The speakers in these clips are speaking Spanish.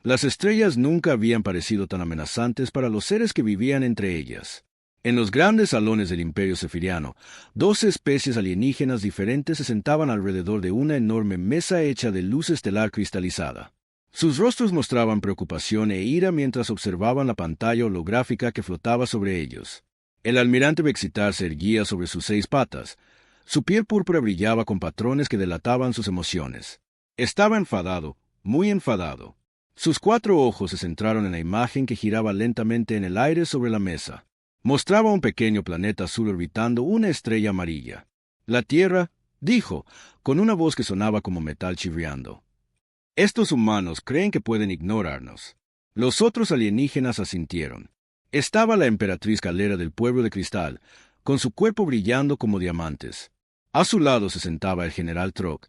Las estrellas nunca habían parecido tan amenazantes para los seres que vivían entre ellas. En los grandes salones del Imperio Sefiriano, 12 especies alienígenas diferentes se sentaban alrededor de una enorme mesa hecha de luz estelar cristalizada. Sus rostros mostraban preocupación e ira mientras observaban la pantalla holográfica que flotaba sobre ellos. El almirante Bexitar se erguía sobre sus 6 patas. Su piel púrpura brillaba con patrones que delataban sus emociones. Estaba enfadado, muy enfadado. Sus 4 ojos se centraron en la imagen que giraba lentamente en el aire sobre la mesa. Mostraba un pequeño planeta azul orbitando una estrella amarilla. La Tierra, dijo, con una voz que sonaba como metal chirriando. Estos humanos creen que pueden ignorarnos. Los otros alienígenas asintieron. Estaba la emperatriz Calera del pueblo de cristal, con su cuerpo brillando como diamantes. A su lado se sentaba el general Troc,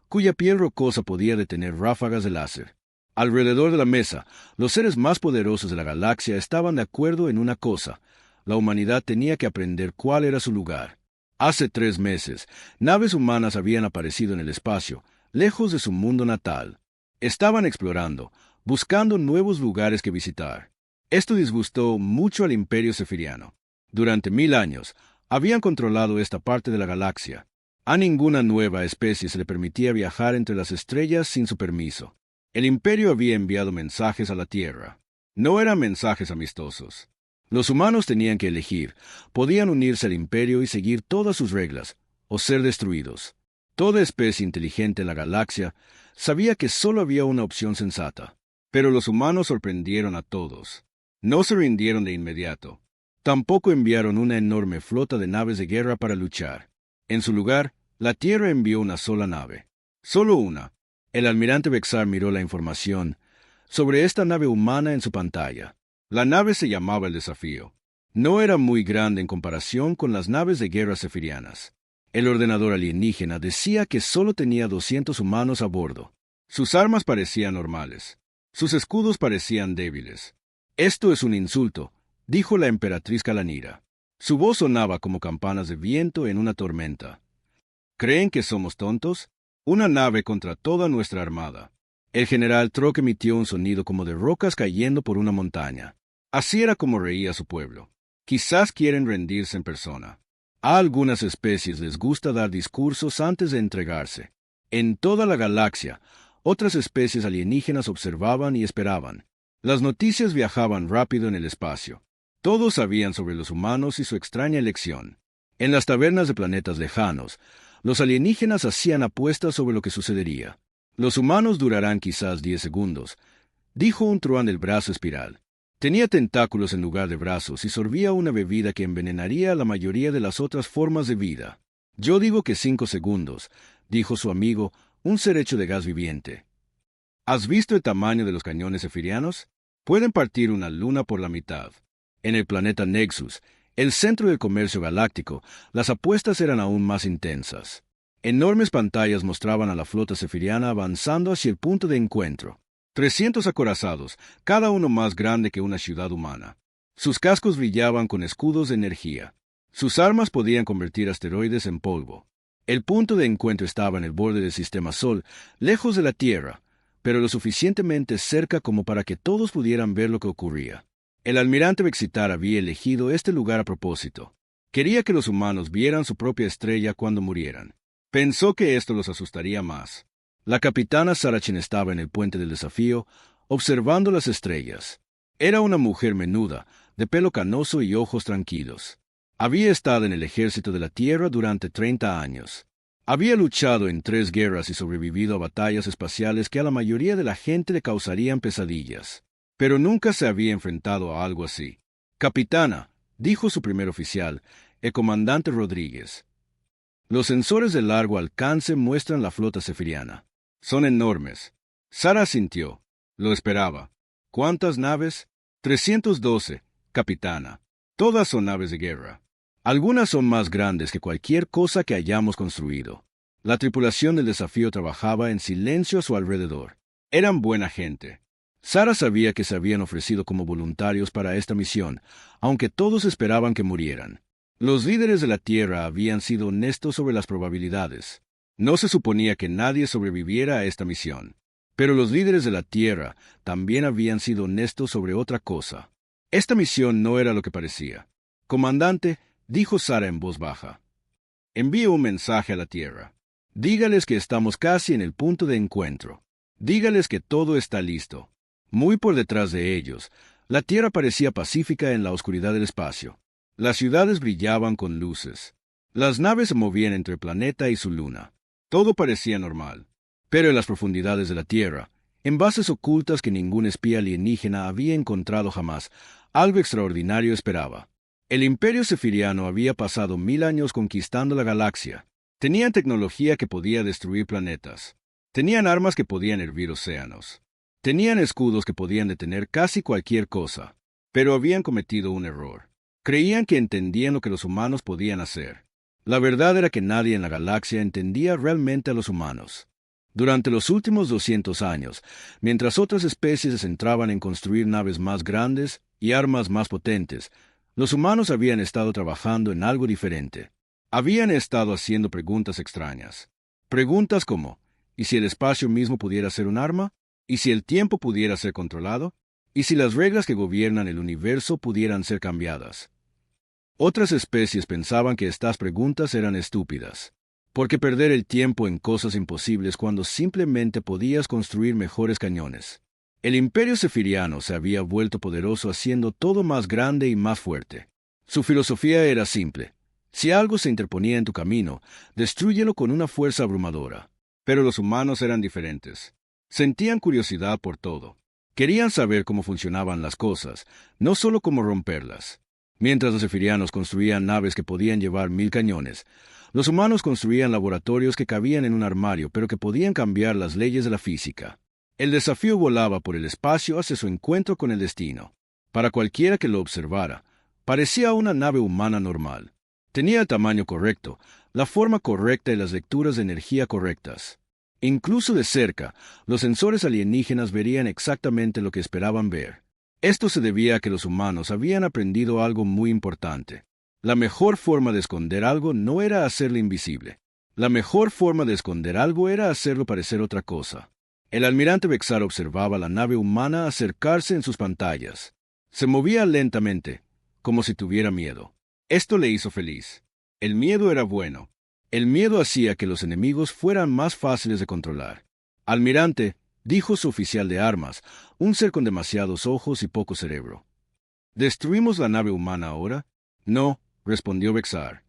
cuya piel rocosa podía detener ráfagas de láser. Alrededor de la mesa, los seres más poderosos de la galaxia estaban de acuerdo en una cosa: la humanidad tenía que aprender cuál era su lugar. Hace 3 meses, naves humanas habían aparecido en el espacio, lejos de su mundo natal. Estaban explorando, buscando nuevos lugares que visitar. Esto disgustó mucho al Imperio Sefiriano. Durante 1000 años, habían controlado esta parte de la galaxia. A ninguna nueva especie se le permitía viajar entre las estrellas sin su permiso. El Imperio había enviado mensajes a la Tierra. No eran mensajes amistosos. Los humanos tenían que elegir: podían unirse al Imperio y seguir todas sus reglas, o ser destruidos. Toda especie inteligente en la galaxia sabía que solo había una opción sensata. Pero los humanos sorprendieron a todos. No se rindieron de inmediato. Tampoco enviaron una enorme flota de naves de guerra para luchar. En su lugar, la Tierra envió una sola nave. Solo una. El almirante Bexar miró la información sobre esta nave humana en su pantalla. La nave se llamaba el Desafío. No era muy grande en comparación con las naves de guerra sefirianas. El ordenador alienígena decía que solo tenía 200 humanos a bordo. Sus armas parecían normales. Sus escudos parecían débiles. «Esto es un insulto», dijo la emperatriz Calanira. Su voz sonaba como campanas de viento en una tormenta. «¿Creen que somos tontos? Una nave contra toda nuestra armada». El general Troc emitió un sonido como de rocas cayendo por una montaña. Así era como reía su pueblo. Quizás quieren rendirse en persona. A algunas especies les gusta dar discursos antes de entregarse. En toda la galaxia, otras especies alienígenas observaban y esperaban. Las noticias viajaban rápido en el espacio. Todos sabían sobre los humanos y su extraña elección. En las tabernas de planetas lejanos, los alienígenas hacían apuestas sobre lo que sucedería. «Los humanos durarán quizás 10 segundos», dijo un truán del brazo espiral. Tenía tentáculos en lugar de brazos y sorbía una bebida que envenenaría a la mayoría de las otras formas de vida. «Yo digo que 5 segundos», dijo su amigo, un ser hecho de gas viviente. «¿Has visto el tamaño de los cañones sefirianos? Pueden partir una luna por la mitad». En el planeta Nexus, el centro del comercio galáctico, las apuestas eran aún más intensas. Enormes pantallas mostraban a la flota sefiriana avanzando hacia el punto de encuentro. 300 acorazados, cada uno más grande que una ciudad humana. Sus cascos brillaban con escudos de energía. Sus armas podían convertir asteroides en polvo. El punto de encuentro estaba en el borde del sistema Sol, lejos de la Tierra, pero lo suficientemente cerca como para que todos pudieran ver lo que ocurría. El almirante Bexitar había elegido este lugar a propósito. Quería que los humanos vieran su propia estrella cuando murieran. Pensó que esto los asustaría más. La capitana Saracen estaba en el puente del Desafío, observando las estrellas. Era una mujer menuda, de pelo canoso y ojos tranquilos. Había estado en el ejército de la Tierra durante 30 años. Había luchado en 3 guerras y sobrevivido a batallas espaciales que a la mayoría de la gente le causarían pesadillas. Pero nunca se había enfrentado a algo así. «Capitana», dijo su primer oficial, el comandante Rodríguez. «Los sensores de largo alcance muestran la flota sefiriana. Son enormes». Sara asintió. Lo esperaba. «¿Cuántas naves?» 312, capitana. Todas son naves de guerra. Algunas son más grandes que cualquier cosa que hayamos construido. La tripulación del Desafío trabajaba en silencio a su alrededor. Eran buena gente. Sara sabía que se habían ofrecido como voluntarios para esta misión, aunque todos esperaban que murieran. Los líderes de la Tierra habían sido honestos sobre las probabilidades. No se suponía que nadie sobreviviera a esta misión. Pero los líderes de la Tierra también habían sido honestos sobre otra cosa. Esta misión no era lo que parecía. Comandante, dijo Sara en voz baja, envíe un mensaje a la Tierra. Dígales que estamos casi en el punto de encuentro. Dígales que todo está listo. Muy por detrás de ellos, la Tierra parecía pacífica en la oscuridad del espacio. Las ciudades brillaban con luces. Las naves se movían entre el planeta y su luna. Todo parecía normal. Pero en las profundidades de la Tierra, en bases ocultas que ningún espía alienígena había encontrado jamás, algo extraordinario esperaba. El Imperio Sefiriano había pasado 1000 años conquistando la galaxia. Tenían tecnología que podía destruir planetas. Tenían armas que podían hervir océanos. Tenían escudos que podían detener casi cualquier cosa. Pero habían cometido un error. Creían que entendían lo que los humanos podían hacer. La verdad era que nadie en la galaxia entendía realmente a los humanos. Durante los últimos 200 años, mientras otras especies se centraban en construir naves más grandes y armas más potentes, los humanos habían estado trabajando en algo diferente. Habían estado haciendo preguntas extrañas. Preguntas como, ¿y si el espacio mismo pudiera ser un arma? ¿Y si el tiempo pudiera ser controlado? ¿Y si las reglas que gobiernan el universo pudieran ser cambiadas? Otras especies pensaban que estas preguntas eran estúpidas. ¿Por qué perder el tiempo en cosas imposibles cuando simplemente podías construir mejores cañones? El Imperio Sefiriano se había vuelto poderoso haciendo todo más grande y más fuerte. Su filosofía era simple. Si algo se interponía en tu camino, destrúyelo con una fuerza abrumadora. Pero los humanos eran diferentes. Sentían curiosidad por todo. Querían saber cómo funcionaban las cosas, no solo cómo romperlas. Mientras los sefirianos construían naves que podían llevar 1000 cañones, los humanos construían laboratorios que cabían en un armario, pero que podían cambiar las leyes de la física. El desafío volaba por el espacio hacia su encuentro con el destino. Para cualquiera que lo observara, parecía una nave humana normal. Tenía el tamaño correcto, la forma correcta y las lecturas de energía correctas. Incluso de cerca, los sensores alienígenas verían exactamente lo que esperaban ver. Esto se debía a que los humanos habían aprendido algo muy importante. La mejor forma de esconder algo no era hacerlo invisible. La mejor forma de esconder algo era hacerlo parecer otra cosa. El almirante Bexar observaba la nave humana acercarse en sus pantallas. Se movía lentamente, como si tuviera miedo. Esto le hizo feliz. El miedo era bueno. El miedo hacía que los enemigos fueran más fáciles de controlar. Almirante, dijo su oficial de armas, un ser con demasiados ojos y poco cerebro. ¿Destruimos la nave humana ahora? No, respondió Bexar.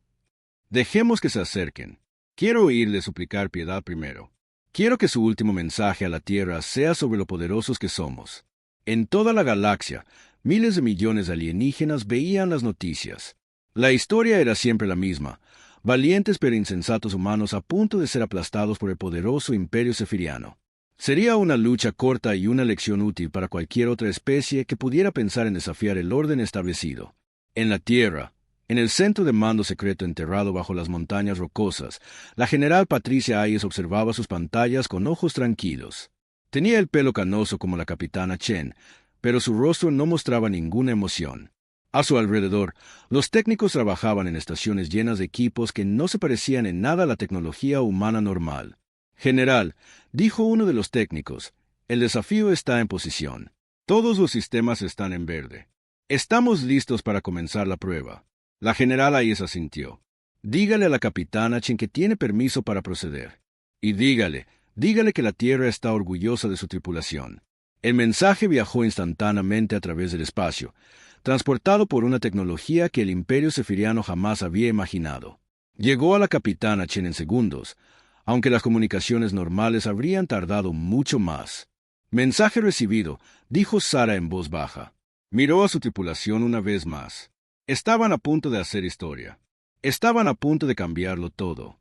Dejemos que se acerquen. Quiero oírle suplicar piedad primero. Quiero que su último mensaje a la Tierra sea sobre lo poderosos que somos. En toda la galaxia, miles de millones de alienígenas veían las noticias. La historia era siempre la misma. Valientes pero insensatos humanos a punto de ser aplastados por el poderoso Imperio Sefiriano. Sería una lucha corta y una lección útil para cualquier otra especie que pudiera pensar en desafiar el orden establecido. En la Tierra, en el centro de mando secreto enterrado bajo las montañas rocosas, la general Patricia Hayes observaba sus pantallas con ojos tranquilos. Tenía el pelo canoso como la capitana Chen, pero su rostro no mostraba ninguna emoción. A su alrededor, los técnicos trabajaban en estaciones llenas de equipos que no se parecían en nada a la tecnología humana normal. General, dijo uno de los técnicos, el desafío está en posición. Todos los sistemas están en verde. Estamos listos para comenzar la prueba. La general Hayes asintió. Dígale a la capitana Chen que tiene permiso para proceder. Y dígale que la Tierra está orgullosa de su tripulación. El mensaje viajó instantáneamente a través del espacio, transportado por una tecnología que el Imperio Sefiriano jamás había imaginado. Llegó a la capitana Chen en segundos, aunque las comunicaciones normales habrían tardado mucho más. Mensaje recibido, dijo Sara en voz baja. Miró a su tripulación una vez más. Estaban a punto de hacer historia. Estaban a punto de cambiarlo todo.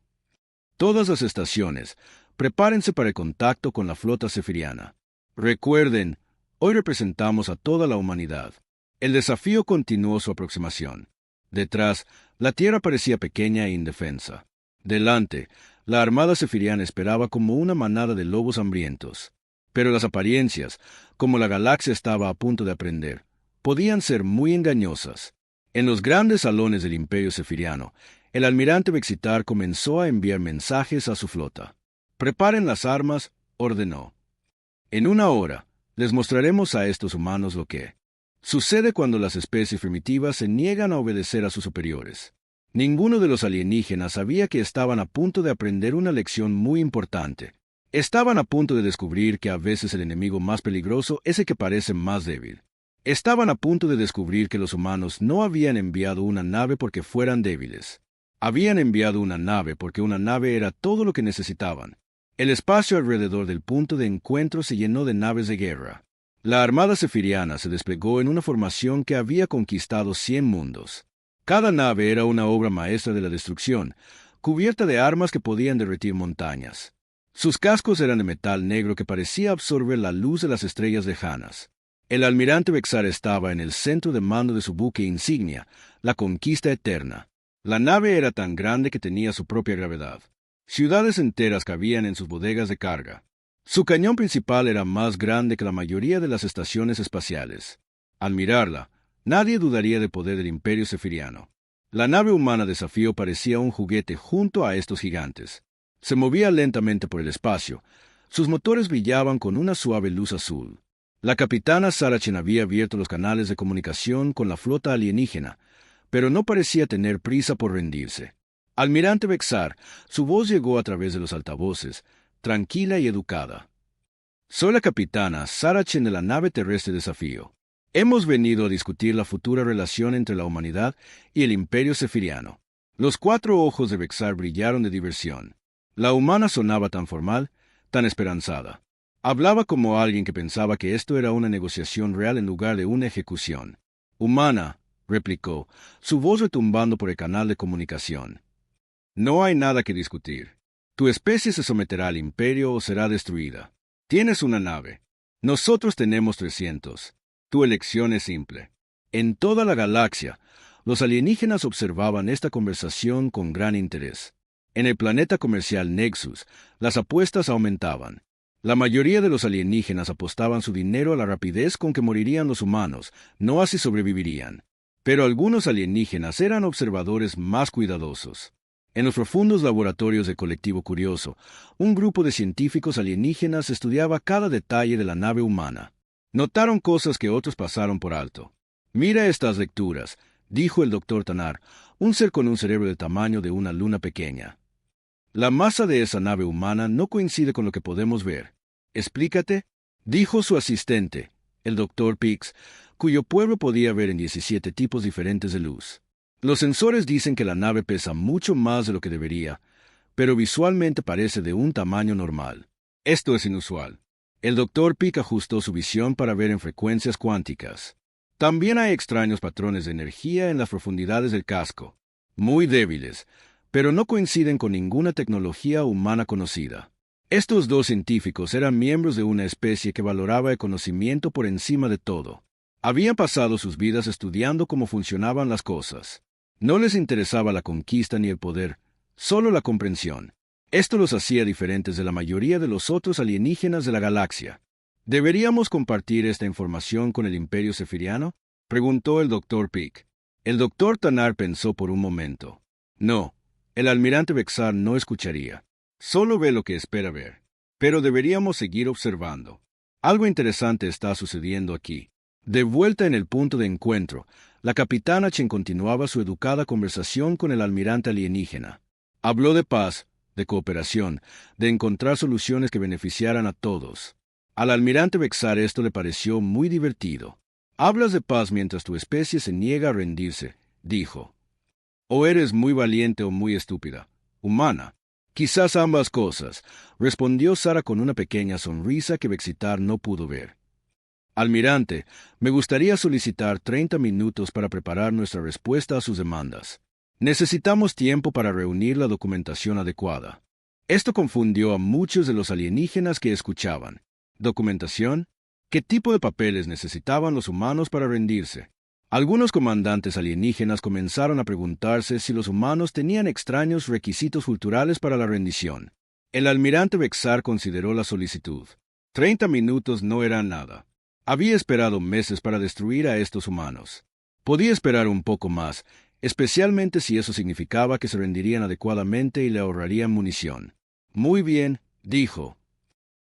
Todas las estaciones, prepárense para el contacto con la flota sefiriana. Recuerden, hoy representamos a toda la humanidad. El desafío continuó su aproximación. Detrás, la Tierra parecía pequeña e indefensa. Delante, la armada sefiriana esperaba como una manada de lobos hambrientos. Pero las apariencias, como la galaxia estaba a punto de aprender, podían ser muy engañosas. En los grandes salones del Imperio Sefiriano, el almirante Bexitar comenzó a enviar mensajes a su flota. «Preparen las armas», ordenó. En una hora, les mostraremos a estos humanos lo que sucede cuando las especies primitivas se niegan a obedecer a sus superiores. Ninguno de los alienígenas sabía que estaban a punto de aprender una lección muy importante. Estaban a punto de descubrir que a veces el enemigo más peligroso es el que parece más débil. Estaban a punto de descubrir que los humanos no habían enviado una nave porque fueran débiles. Habían enviado una nave porque una nave era todo lo que necesitaban. El espacio alrededor del punto de encuentro se llenó de naves de guerra. La armada sefiriana se desplegó en una formación que había conquistado 100 mundos. Cada nave era una obra maestra de la destrucción, cubierta de armas que podían derretir montañas. Sus cascos eran de metal negro que parecía absorber la luz de las estrellas lejanas. El almirante Vexar estaba en el centro de mando de su buque insignia, la Conquista Eterna. La nave era tan grande que tenía su propia gravedad. Ciudades enteras cabían en sus bodegas de carga. Su cañón principal era más grande que la mayoría de las estaciones espaciales. Al mirarla, nadie dudaría del poder del Imperio Sefiriano. La nave humana Desafío parecía un juguete junto a estos gigantes. Se movía lentamente por el espacio. Sus motores brillaban con una suave luz azul. La capitana Saracen había abierto los canales de comunicación con la flota alienígena, pero no parecía tener prisa por rendirse. Almirante Vexar, su voz llegó a través de los altavoces, tranquila y educada. Soy la capitana Saracen de la nave terrestre Desafío. Hemos venido a discutir la futura relación entre la humanidad y el Imperio Sefiriano. Los 4 ojos de Vexar brillaron de diversión. La humana sonaba tan formal, tan esperanzada. Hablaba como alguien que pensaba que esto era una negociación real en lugar de una ejecución. Humana, replicó, su voz retumbando por el canal de comunicación. No hay nada que discutir. Tu especie se someterá al imperio o será destruida. Tienes una nave. Nosotros tenemos 300. Tu elección es simple. En toda la galaxia, los alienígenas observaban esta conversación con gran interés. En el planeta comercial Nexus, las apuestas aumentaban. La mayoría de los alienígenas apostaban su dinero a la rapidez con que morirían los humanos, no así sobrevivirían. Pero algunos alienígenas eran observadores más cuidadosos. En los profundos laboratorios del Colectivo Curioso, un grupo de científicos alienígenas estudiaba cada detalle de la nave humana. Notaron cosas que otros pasaron por alto. Mira estas lecturas, dijo el doctor Tanar, un ser con un cerebro del tamaño de una luna pequeña. La masa de esa nave humana no coincide con lo que podemos ver. Explícate, dijo su asistente, el doctor Pix, cuyo pueblo podía ver en 17 tipos diferentes de luz. Los sensores dicen que la nave pesa mucho más de lo que debería, pero visualmente parece de un tamaño normal. Esto es inusual. El doctor Pix ajustó su visión para ver en frecuencias cuánticas. También hay extraños patrones de energía en las profundidades del casco, muy débiles, pero no coinciden con ninguna tecnología humana conocida. Estos 2 científicos eran miembros de una especie que valoraba el conocimiento por encima de todo. Habían pasado sus vidas estudiando cómo funcionaban las cosas. No les interesaba la conquista ni el poder, solo la comprensión. Esto los hacía diferentes de la mayoría de los otros alienígenas de la galaxia. ¿Deberíamos compartir esta información con el Imperio Sefiriano?, preguntó el doctor Pix. El doctor Tanar pensó por un momento. No, el almirante Vexar no escucharía. Solo ve lo que espera ver. Pero deberíamos seguir observando. Algo interesante está sucediendo aquí. De vuelta en el punto de encuentro, la capitana Chen continuaba su educada conversación con el almirante alienígena. Habló de paz, de cooperación, de encontrar soluciones que beneficiaran a todos. Al almirante Vexar esto le pareció muy divertido. Hablas de paz mientras tu especie se niega a rendirse, dijo. O eres muy valiente o muy estúpida. Humana. Quizás ambas cosas, respondió Sara con una pequeña sonrisa que Vexitar no pudo ver. Almirante, me gustaría solicitar 30 minutos para preparar nuestra respuesta a sus demandas. Necesitamos tiempo para reunir la documentación adecuada. Esto confundió a muchos de los alienígenas que escuchaban. ¿Documentación? ¿Qué tipo de papeles necesitaban los humanos para rendirse? Algunos comandantes alienígenas comenzaron a preguntarse si los humanos tenían extraños requisitos culturales para la rendición. El almirante Vexar consideró la solicitud. 30 minutos no eran nada. Había esperado meses para destruir a estos humanos. Podía esperar un poco más, especialmente si eso significaba que se rendirían adecuadamente y le ahorrarían munición. Muy bien, dijo.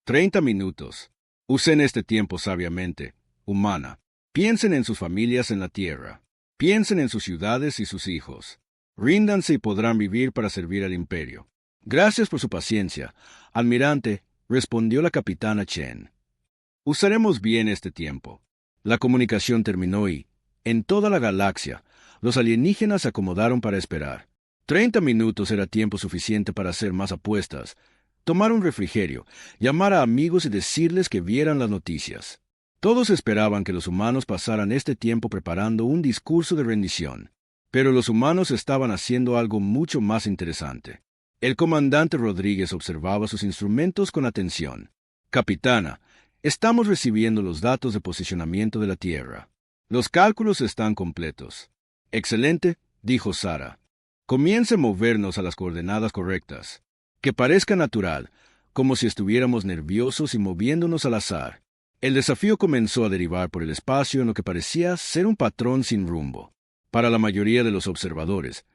30 minutos. Usen este tiempo sabiamente, humana. Piensen en sus familias en la tierra. Piensen en sus ciudades y sus hijos. Ríndanse y podrán vivir para servir al imperio. Gracias por su paciencia, almirante, respondió la capitana Chen. Usaremos bien este tiempo. La comunicación terminó y, en toda la galaxia, los alienígenas se acomodaron para esperar. 30 minutos era tiempo suficiente para hacer más apuestas, tomar un refrigerio, llamar a amigos y decirles que vieran las noticias. Todos esperaban que los humanos pasaran este tiempo preparando un discurso de rendición. Pero los humanos estaban haciendo algo mucho más interesante. El comandante Rodríguez observaba sus instrumentos con atención. Capitana, estamos recibiendo los datos de posicionamiento de la Tierra. Los cálculos están completos. Excelente, dijo Sara. Comience a movernos a las coordenadas correctas. Que parezca natural, como si estuviéramos nerviosos y moviéndonos al azar. El desafío comenzó a derivar por el espacio en lo que parecía ser un patrón sin rumbo. Para la mayoría de los observadores,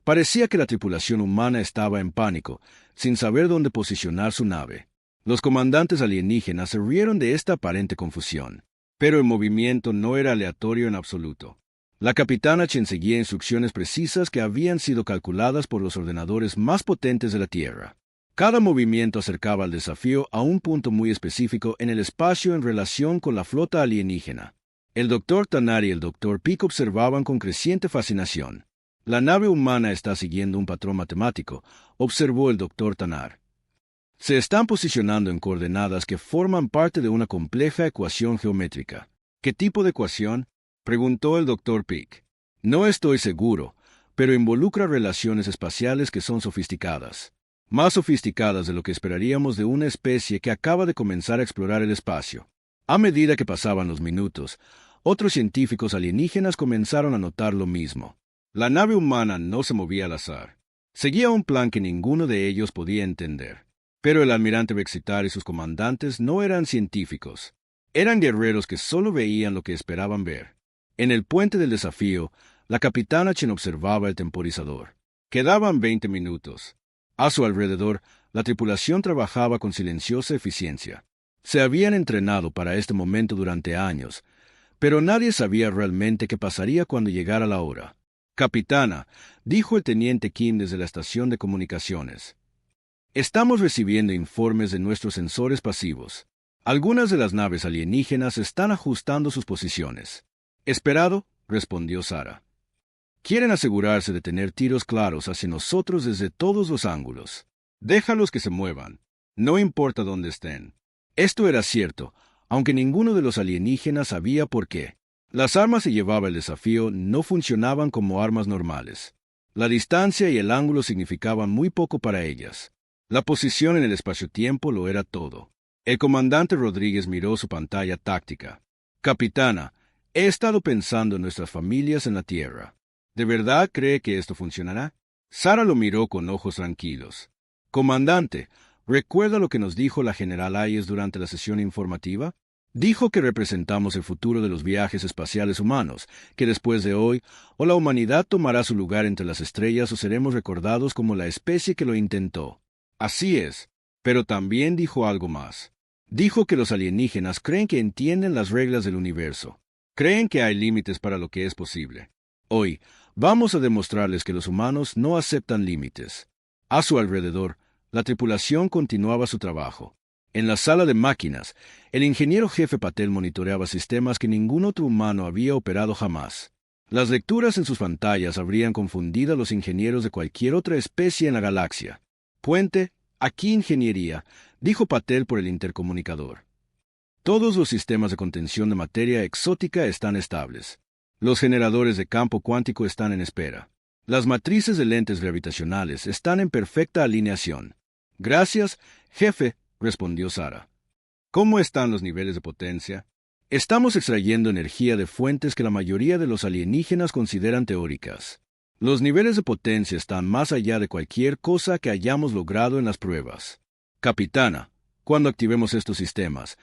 parecía que la tripulación humana estaba en pánico, sin saber dónde posicionar su nave. Los comandantes alienígenas se rieron de esta aparente confusión, pero el movimiento no era aleatorio en absoluto. La capitana Chen seguía instrucciones precisas que habían sido calculadas por los ordenadores más potentes de la Tierra. Cada movimiento acercaba al desafío a un punto muy específico en el espacio en relación con la flota alienígena. El Dr. Tanar y el Dr. Peak observaban con creciente fascinación. La nave humana está siguiendo un patrón matemático, observó el Dr. Tanar. Se están posicionando en coordenadas que forman parte de una compleja ecuación geométrica. ¿Qué tipo de ecuación?, preguntó el Dr. Peak. No estoy seguro, pero involucra relaciones espaciales que son sofisticadas. Más sofisticadas de lo que esperaríamos de una especie que acaba de comenzar a explorar el espacio. A medida que pasaban los minutos, otros científicos alienígenas comenzaron a notar lo mismo. La nave humana no se movía al azar. Seguía un plan que ninguno de ellos podía entender. Pero el almirante Bexitar y sus comandantes no eran científicos. Eran guerreros que solo veían lo que esperaban ver. En el puente del desafío, la capitana Chen observaba el temporizador. Quedaban 20 minutos. A su alrededor, la tripulación trabajaba con silenciosa eficiencia. Se habían entrenado para este momento durante años, pero nadie sabía realmente qué pasaría cuando llegara la hora. Capitana, dijo el teniente Kim desde la estación de comunicaciones. Estamos recibiendo informes de nuestros sensores pasivos. Algunas de las naves alienígenas están ajustando sus posiciones. Esperado, respondió Sara. Quieren asegurarse de tener tiros claros hacia nosotros desde todos los ángulos. Déjalos que se muevan. No importa dónde estén. Esto era cierto, aunque ninguno de los alienígenas sabía por qué. Las armas que llevaba el desafío no funcionaban como armas normales. La distancia y el ángulo significaban muy poco para ellas. La posición en el espacio-tiempo lo era todo. El comandante Rodríguez miró su pantalla táctica. Capitana, he estado pensando en nuestras familias en la Tierra. ¿De verdad cree que esto funcionará? Sara lo miró con ojos tranquilos. Comandante, ¿recuerda lo que nos dijo la general Hayes durante la sesión informativa? Dijo que representamos el futuro de los viajes espaciales humanos, que después de hoy, o la humanidad tomará su lugar entre las estrellas o seremos recordados como la especie que lo intentó. Así es, pero también dijo algo más. Dijo que los alienígenas creen que entienden las reglas del universo. Creen que hay límites para lo que es posible. Hoy, vamos a demostrarles que los humanos no aceptan límites. A su alrededor, la tripulación continuaba su trabajo. En la sala de máquinas, el ingeniero jefe Patel monitoreaba sistemas que ningún otro humano había operado jamás. Las lecturas en sus pantallas habrían confundido a los ingenieros de cualquier otra especie en la galaxia. Puente, aquí ingeniería, dijo Patel por el intercomunicador. Todos los sistemas de contención de materia exótica están estables. Los generadores de campo cuántico están en espera. Las matrices de lentes gravitacionales están en perfecta alineación. Gracias, jefe, respondió Sara. ¿Cómo están los niveles de potencia? Estamos extrayendo energía de fuentes que la mayoría de los alienígenas consideran teóricas. Los niveles de potencia están más allá de cualquier cosa que hayamos logrado en las pruebas. Capitana, cuando activemos estos sistemas,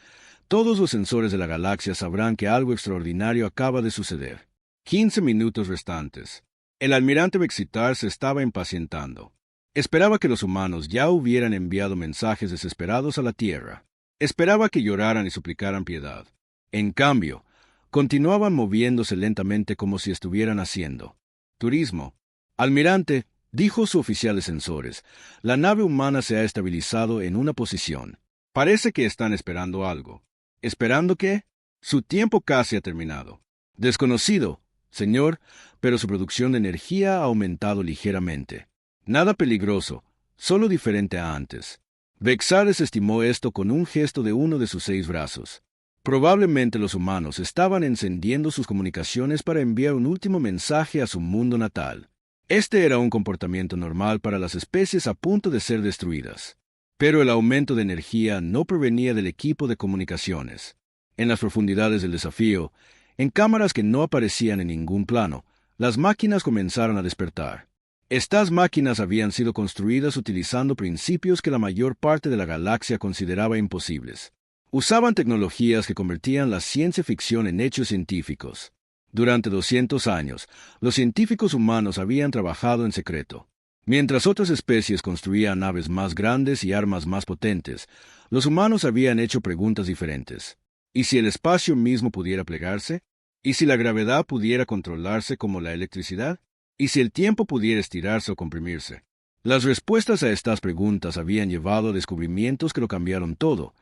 todos los sensores de la galaxia sabrán que algo extraordinario acaba de suceder. 15 minutos restantes. El almirante Bexitar se estaba impacientando. Esperaba que los humanos ya hubieran enviado mensajes desesperados a la Tierra. Esperaba que lloraran y suplicaran piedad. En cambio, continuaban moviéndose lentamente como si estuvieran haciendo turismo. Almirante, dijo su oficial de sensores, la nave humana se ha estabilizado en una posición. Parece que están esperando algo. ¿Esperando qué? Su tiempo casi ha terminado. Desconocido, señor, pero su producción de energía ha aumentado ligeramente. Nada peligroso, solo diferente a antes. Vexar desestimó esto con un gesto de uno de sus 6 brazos. Probablemente los humanos estaban encendiendo sus comunicaciones para enviar un último mensaje a su mundo natal. Este era un comportamiento normal para las especies a punto de ser destruidas. Pero el aumento de energía no provenía del equipo de comunicaciones. En las profundidades del desafío, en cámaras que no aparecían en ningún plano, las máquinas comenzaron a despertar. Estas máquinas habían sido construidas utilizando principios que la mayor parte de la galaxia consideraba imposibles. Usaban tecnologías que convertían la ciencia ficción en hechos científicos. Durante 200 años, los científicos humanos habían trabajado en secreto. Mientras otras especies construían naves más grandes y armas más potentes, los humanos habían hecho preguntas diferentes. ¿Y si el espacio mismo pudiera plegarse? ¿Y si la gravedad pudiera controlarse como la electricidad? ¿Y si el tiempo pudiera estirarse o comprimirse? Las respuestas a estas preguntas habían llevado a descubrimientos que lo cambiaron todo,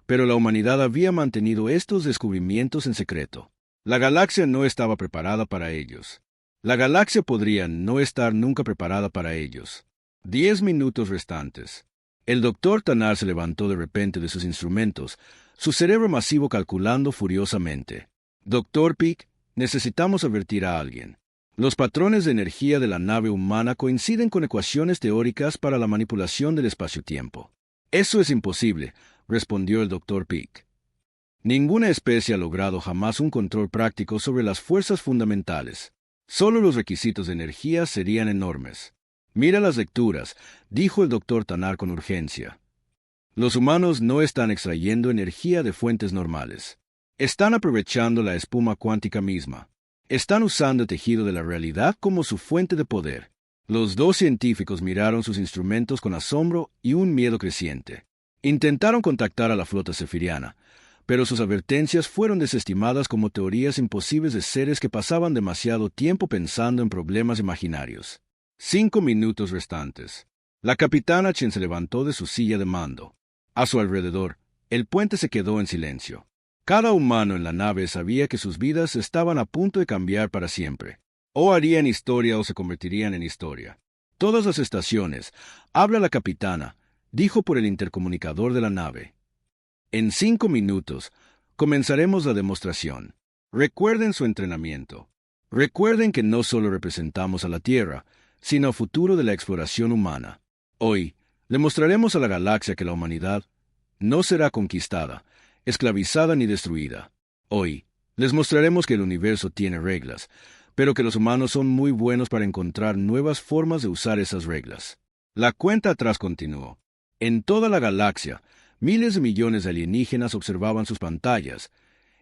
pero la humanidad había mantenido estos descubrimientos en secreto. La galaxia no estaba preparada para ellos. La galaxia podría no estar nunca preparada para ellos. 10 minutos restantes. El doctor Tanar se levantó de repente de sus instrumentos, su cerebro masivo calculando furiosamente. Doctor Peak, necesitamos advertir a alguien. Los patrones de energía de la nave humana coinciden con ecuaciones teóricas para la manipulación del espacio-tiempo. Eso es imposible, respondió el doctor Peak. Ninguna especie ha logrado jamás un control práctico sobre las fuerzas fundamentales. Solo los requisitos de energía serían enormes. Mira las lecturas, dijo el doctor Tanar con urgencia. Los humanos no están extrayendo energía de fuentes normales. Están aprovechando la espuma cuántica misma. Están usando el tejido de la realidad como su fuente de poder. Los 2 científicos miraron sus instrumentos con asombro y un miedo creciente. Intentaron contactar a la flota cefiriana, pero sus advertencias fueron desestimadas como teorías imposibles de seres que pasaban demasiado tiempo pensando en problemas imaginarios. 5 minutos restantes. La capitana Chen se levantó de su silla de mando. A su alrededor, el puente se quedó en silencio. Cada humano en la nave sabía que sus vidas estaban a punto de cambiar para siempre. O harían historia o se convertirían en historia. Todas las estaciones. Habla la capitana, dijo por el intercomunicador de la nave. En 5 minutos, comenzaremos la demostración. Recuerden su entrenamiento. Recuerden que no solo representamos a la Tierra, sino al futuro de la exploración humana. Hoy, le mostraremos a la galaxia que la humanidad no será conquistada, esclavizada ni destruida. Hoy, les mostraremos que el universo tiene reglas, pero que los humanos son muy buenos para encontrar nuevas formas de usar esas reglas. La cuenta atrás continuó. En toda la galaxia, miles de millones de alienígenas observaban sus pantallas,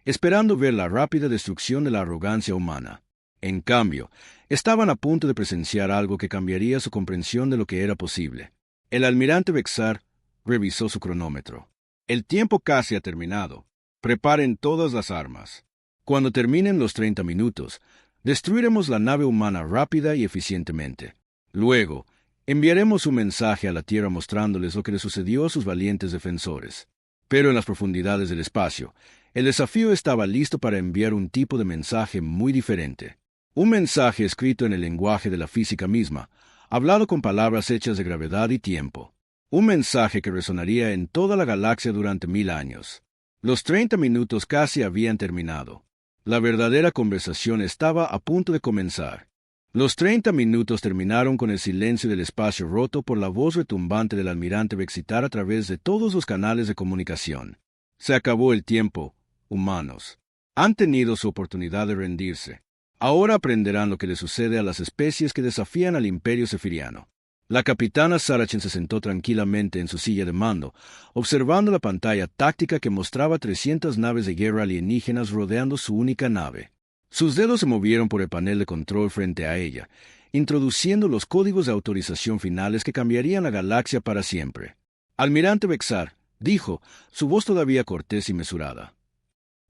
esperando ver la rápida destrucción de la arrogancia humana. En cambio, estaban a punto de presenciar algo que cambiaría su comprensión de lo que era posible. El almirante Vexar revisó su cronómetro. El tiempo casi ha terminado. Preparen todas las armas. Cuando terminen los 30 minutos, destruiremos la nave humana rápida y eficientemente. Luego, enviaremos un mensaje a la Tierra mostrándoles lo que le sucedió a sus valientes defensores. Pero en las profundidades del espacio, el desafío estaba listo para enviar un tipo de mensaje muy diferente. Un mensaje escrito en el lenguaje de la física misma, hablado con palabras hechas de gravedad y tiempo. Un mensaje que resonaría en toda la galaxia durante 1000 años. Los 30 minutos casi habían terminado. La verdadera conversación estaba a punto de comenzar. Los 30 minutos terminaron con el silencio del espacio roto por la voz retumbante del almirante Vexitar a través de todos los canales de comunicación. Se acabó el tiempo, humanos. Han tenido su oportunidad de rendirse. Ahora aprenderán lo que le sucede a las especies que desafían al imperio cefiriano. La capitana Saracen se sentó tranquilamente en su silla de mando, observando la pantalla táctica que mostraba 300 naves de guerra alienígenas rodeando su única nave. Sus dedos se movieron por el panel de control frente a ella, introduciendo los códigos de autorización finales que cambiarían la galaxia para siempre. Almirante Vexar, dijo, su voz todavía cortés y mesurada.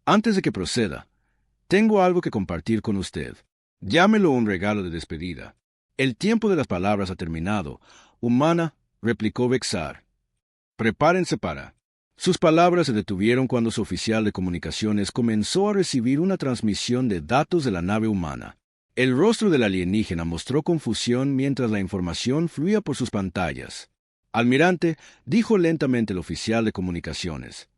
Antes de que proceda, tengo algo que compartir con usted. Llámelo un regalo de despedida. El tiempo de las palabras ha terminado. Humana, replicó Vexar. Prepárense para. Sus palabras se detuvieron cuando su oficial de comunicaciones comenzó a recibir una transmisión de datos de la nave humana. El rostro del alienígena mostró confusión mientras la información fluía por sus pantallas. Almirante, dijo lentamente el oficial de comunicaciones.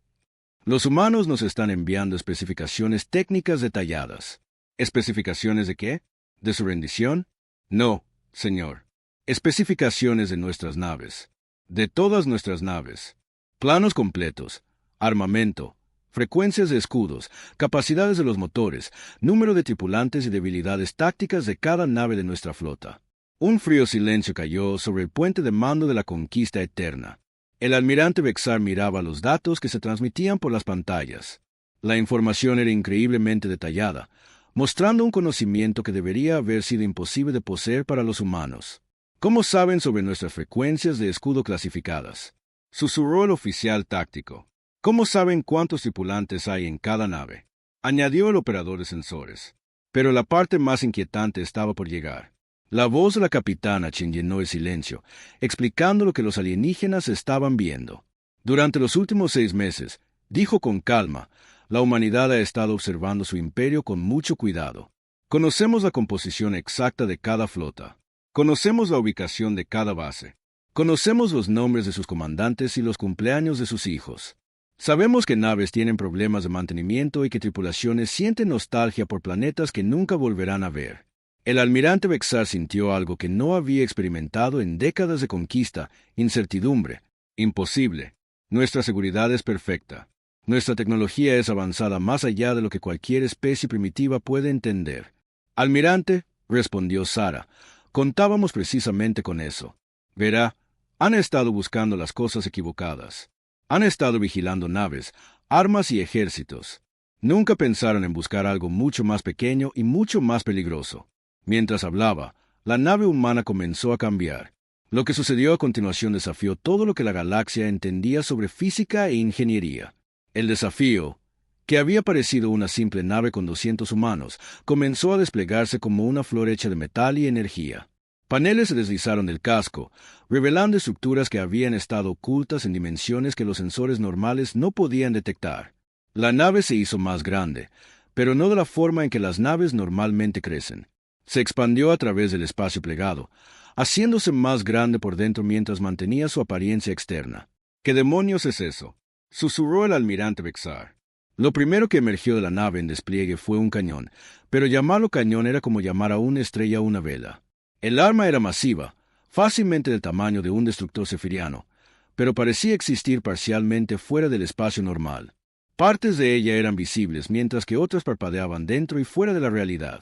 Los humanos nos están enviando especificaciones técnicas detalladas. ¿Especificaciones de qué? ¿De su rendición? No, señor. Especificaciones de nuestras naves. De todas nuestras naves. Planos completos, armamento, frecuencias de escudos, capacidades de los motores, número de tripulantes y debilidades tácticas de cada nave de nuestra flota. Un frío silencio cayó sobre el puente de mando de la conquista eterna. El almirante Vexar miraba los datos que se transmitían por las pantallas. La información era increíblemente detallada, mostrando un conocimiento que debería haber sido imposible de poseer para los humanos. ¿Cómo saben sobre nuestras frecuencias de escudo clasificadas? Susurró el oficial táctico. ¿Cómo saben cuántos tripulantes hay en cada nave? Añadió el operador de sensores. Pero la parte más inquietante estaba por llegar. La voz de la capitana Chen llenó el silencio, explicando lo que los alienígenas estaban viendo. Durante los últimos 6 meses, dijo con calma, la humanidad ha estado observando su imperio con mucho cuidado. Conocemos la composición exacta de cada flota. Conocemos la ubicación de cada base. Conocemos los nombres de sus comandantes y los cumpleaños de sus hijos. Sabemos que naves tienen problemas de mantenimiento y que tripulaciones sienten nostalgia por planetas que nunca volverán a ver. El almirante Vexar sintió algo que no había experimentado en décadas de conquista, incertidumbre, imposible. Nuestra seguridad es perfecta. Nuestra tecnología es avanzada más allá de lo que cualquier especie primitiva puede entender. Almirante, respondió Sara, contábamos precisamente con eso. Verá, han estado buscando las cosas equivocadas. Han estado vigilando naves, armas y ejércitos. Nunca pensaron en buscar algo mucho más pequeño y mucho más peligroso. Mientras hablaba, la nave humana comenzó a cambiar. Lo que sucedió a continuación desafió todo lo que la galaxia entendía sobre física e ingeniería. El desafío, que había parecido una simple nave con 200 humanos, comenzó a desplegarse como una flor hecha de metal y energía. Paneles se deslizaron del casco, revelando estructuras que habían estado ocultas en dimensiones que los sensores normales no podían detectar. La nave se hizo más grande, pero no de la forma en que las naves normalmente crecen. Se expandió a través del espacio plegado, haciéndose más grande por dentro mientras mantenía su apariencia externa. ¿Qué demonios es eso?, susurró el almirante Vexar. Lo primero que emergió de la nave en despliegue fue un cañón, pero llamarlo cañón era como llamar a una estrella una vela. El arma era masiva, fácilmente del tamaño de un destructor cefiriano, pero parecía existir parcialmente fuera del espacio normal. Partes de ella eran visibles, mientras que otras parpadeaban dentro y fuera de la realidad.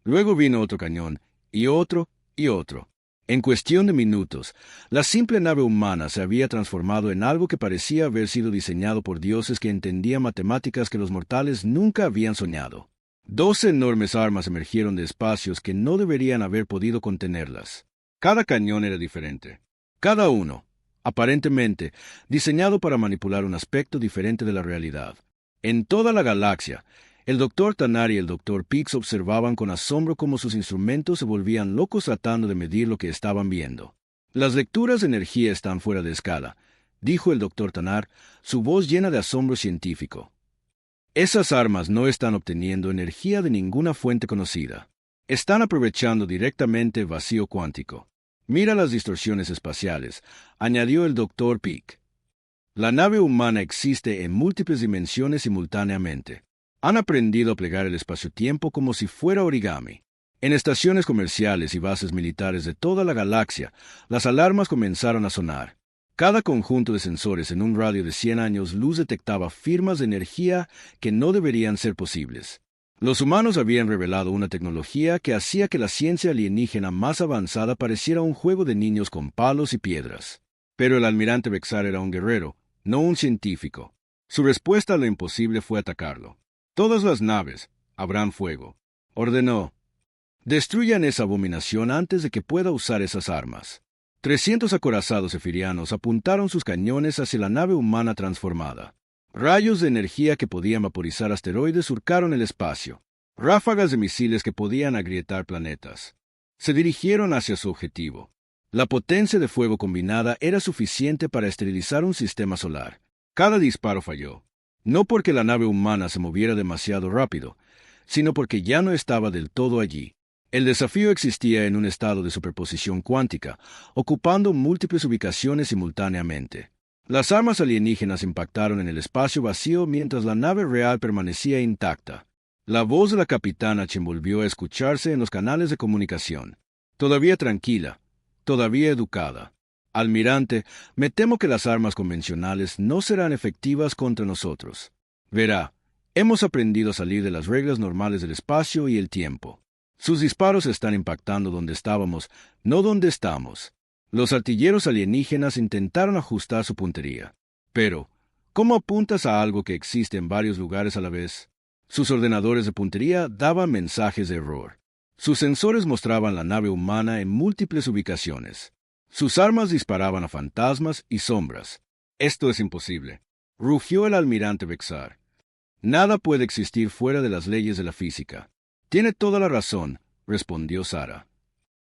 Luego vino otro cañón, y otro, y otro. En cuestión de minutos, la simple nave humana se había transformado en algo que parecía haber sido diseñado por dioses que entendían matemáticas que los mortales nunca habían soñado. 12 enormes armas emergieron de espacios que no deberían haber podido contenerlas. Cada cañón era diferente. Cada uno, aparentemente, diseñado para manipular un aspecto diferente de la realidad. En toda la galaxia, el Dr. Tanar y el Dr. Pix observaban con asombro cómo sus instrumentos se volvían locos tratando de medir lo que estaban viendo. Las lecturas de energía están fuera de escala, dijo el Dr. Tanar, su voz llena de asombro científico. Esas armas no están obteniendo energía de ninguna fuente conocida. Están aprovechando directamente vacío cuántico. Mira las distorsiones espaciales, añadió el Dr. Peak. La nave humana existe en múltiples dimensiones simultáneamente. Han aprendido a plegar el espacio-tiempo como si fuera origami. En estaciones comerciales y bases militares de toda la galaxia, las alarmas comenzaron a sonar. Cada conjunto de sensores en un radio de 100 años luz detectaba firmas de energía que no deberían ser posibles. Los humanos habían revelado una tecnología que hacía que la ciencia alienígena más avanzada pareciera un juego de niños con palos y piedras. Pero el almirante Vexar era un guerrero, no un científico. Su respuesta a lo imposible fue atacarlo. Todas las naves, abran fuego. Ordenó. Destruyan esa abominación antes de que pueda usar esas armas. 300 acorazados efirianos apuntaron sus cañones hacia la nave humana transformada. Rayos de energía que podían vaporizar asteroides surcaron el espacio. Ráfagas de misiles que podían agrietar planetas. Se dirigieron hacia su objetivo. La potencia de fuego combinada era suficiente para esterilizar un sistema solar. Cada disparo falló. No porque la nave humana se moviera demasiado rápido, sino porque ya no estaba del todo allí. El desafío existía en un estado de superposición cuántica, ocupando múltiples ubicaciones simultáneamente. Las armas alienígenas impactaron en el espacio vacío mientras la nave real permanecía intacta. La voz de la capitana Chen volvió a escucharse en los canales de comunicación. Todavía tranquila, todavía educada. Almirante, me temo que las armas convencionales no serán efectivas contra nosotros. Verá, hemos aprendido a salir de las reglas normales del espacio y el tiempo. Sus disparos están impactando donde estábamos, no donde estamos. Los artilleros alienígenas intentaron ajustar su puntería. Pero, ¿cómo apuntas a algo que existe en varios lugares a la vez? Sus ordenadores de puntería daban mensajes de error. Sus sensores mostraban la nave humana en múltiples ubicaciones. Sus armas disparaban a fantasmas y sombras. Esto es imposible, rugió el almirante Vexar. Nada puede existir fuera de las leyes de la física. Tiene toda la razón, respondió Sara.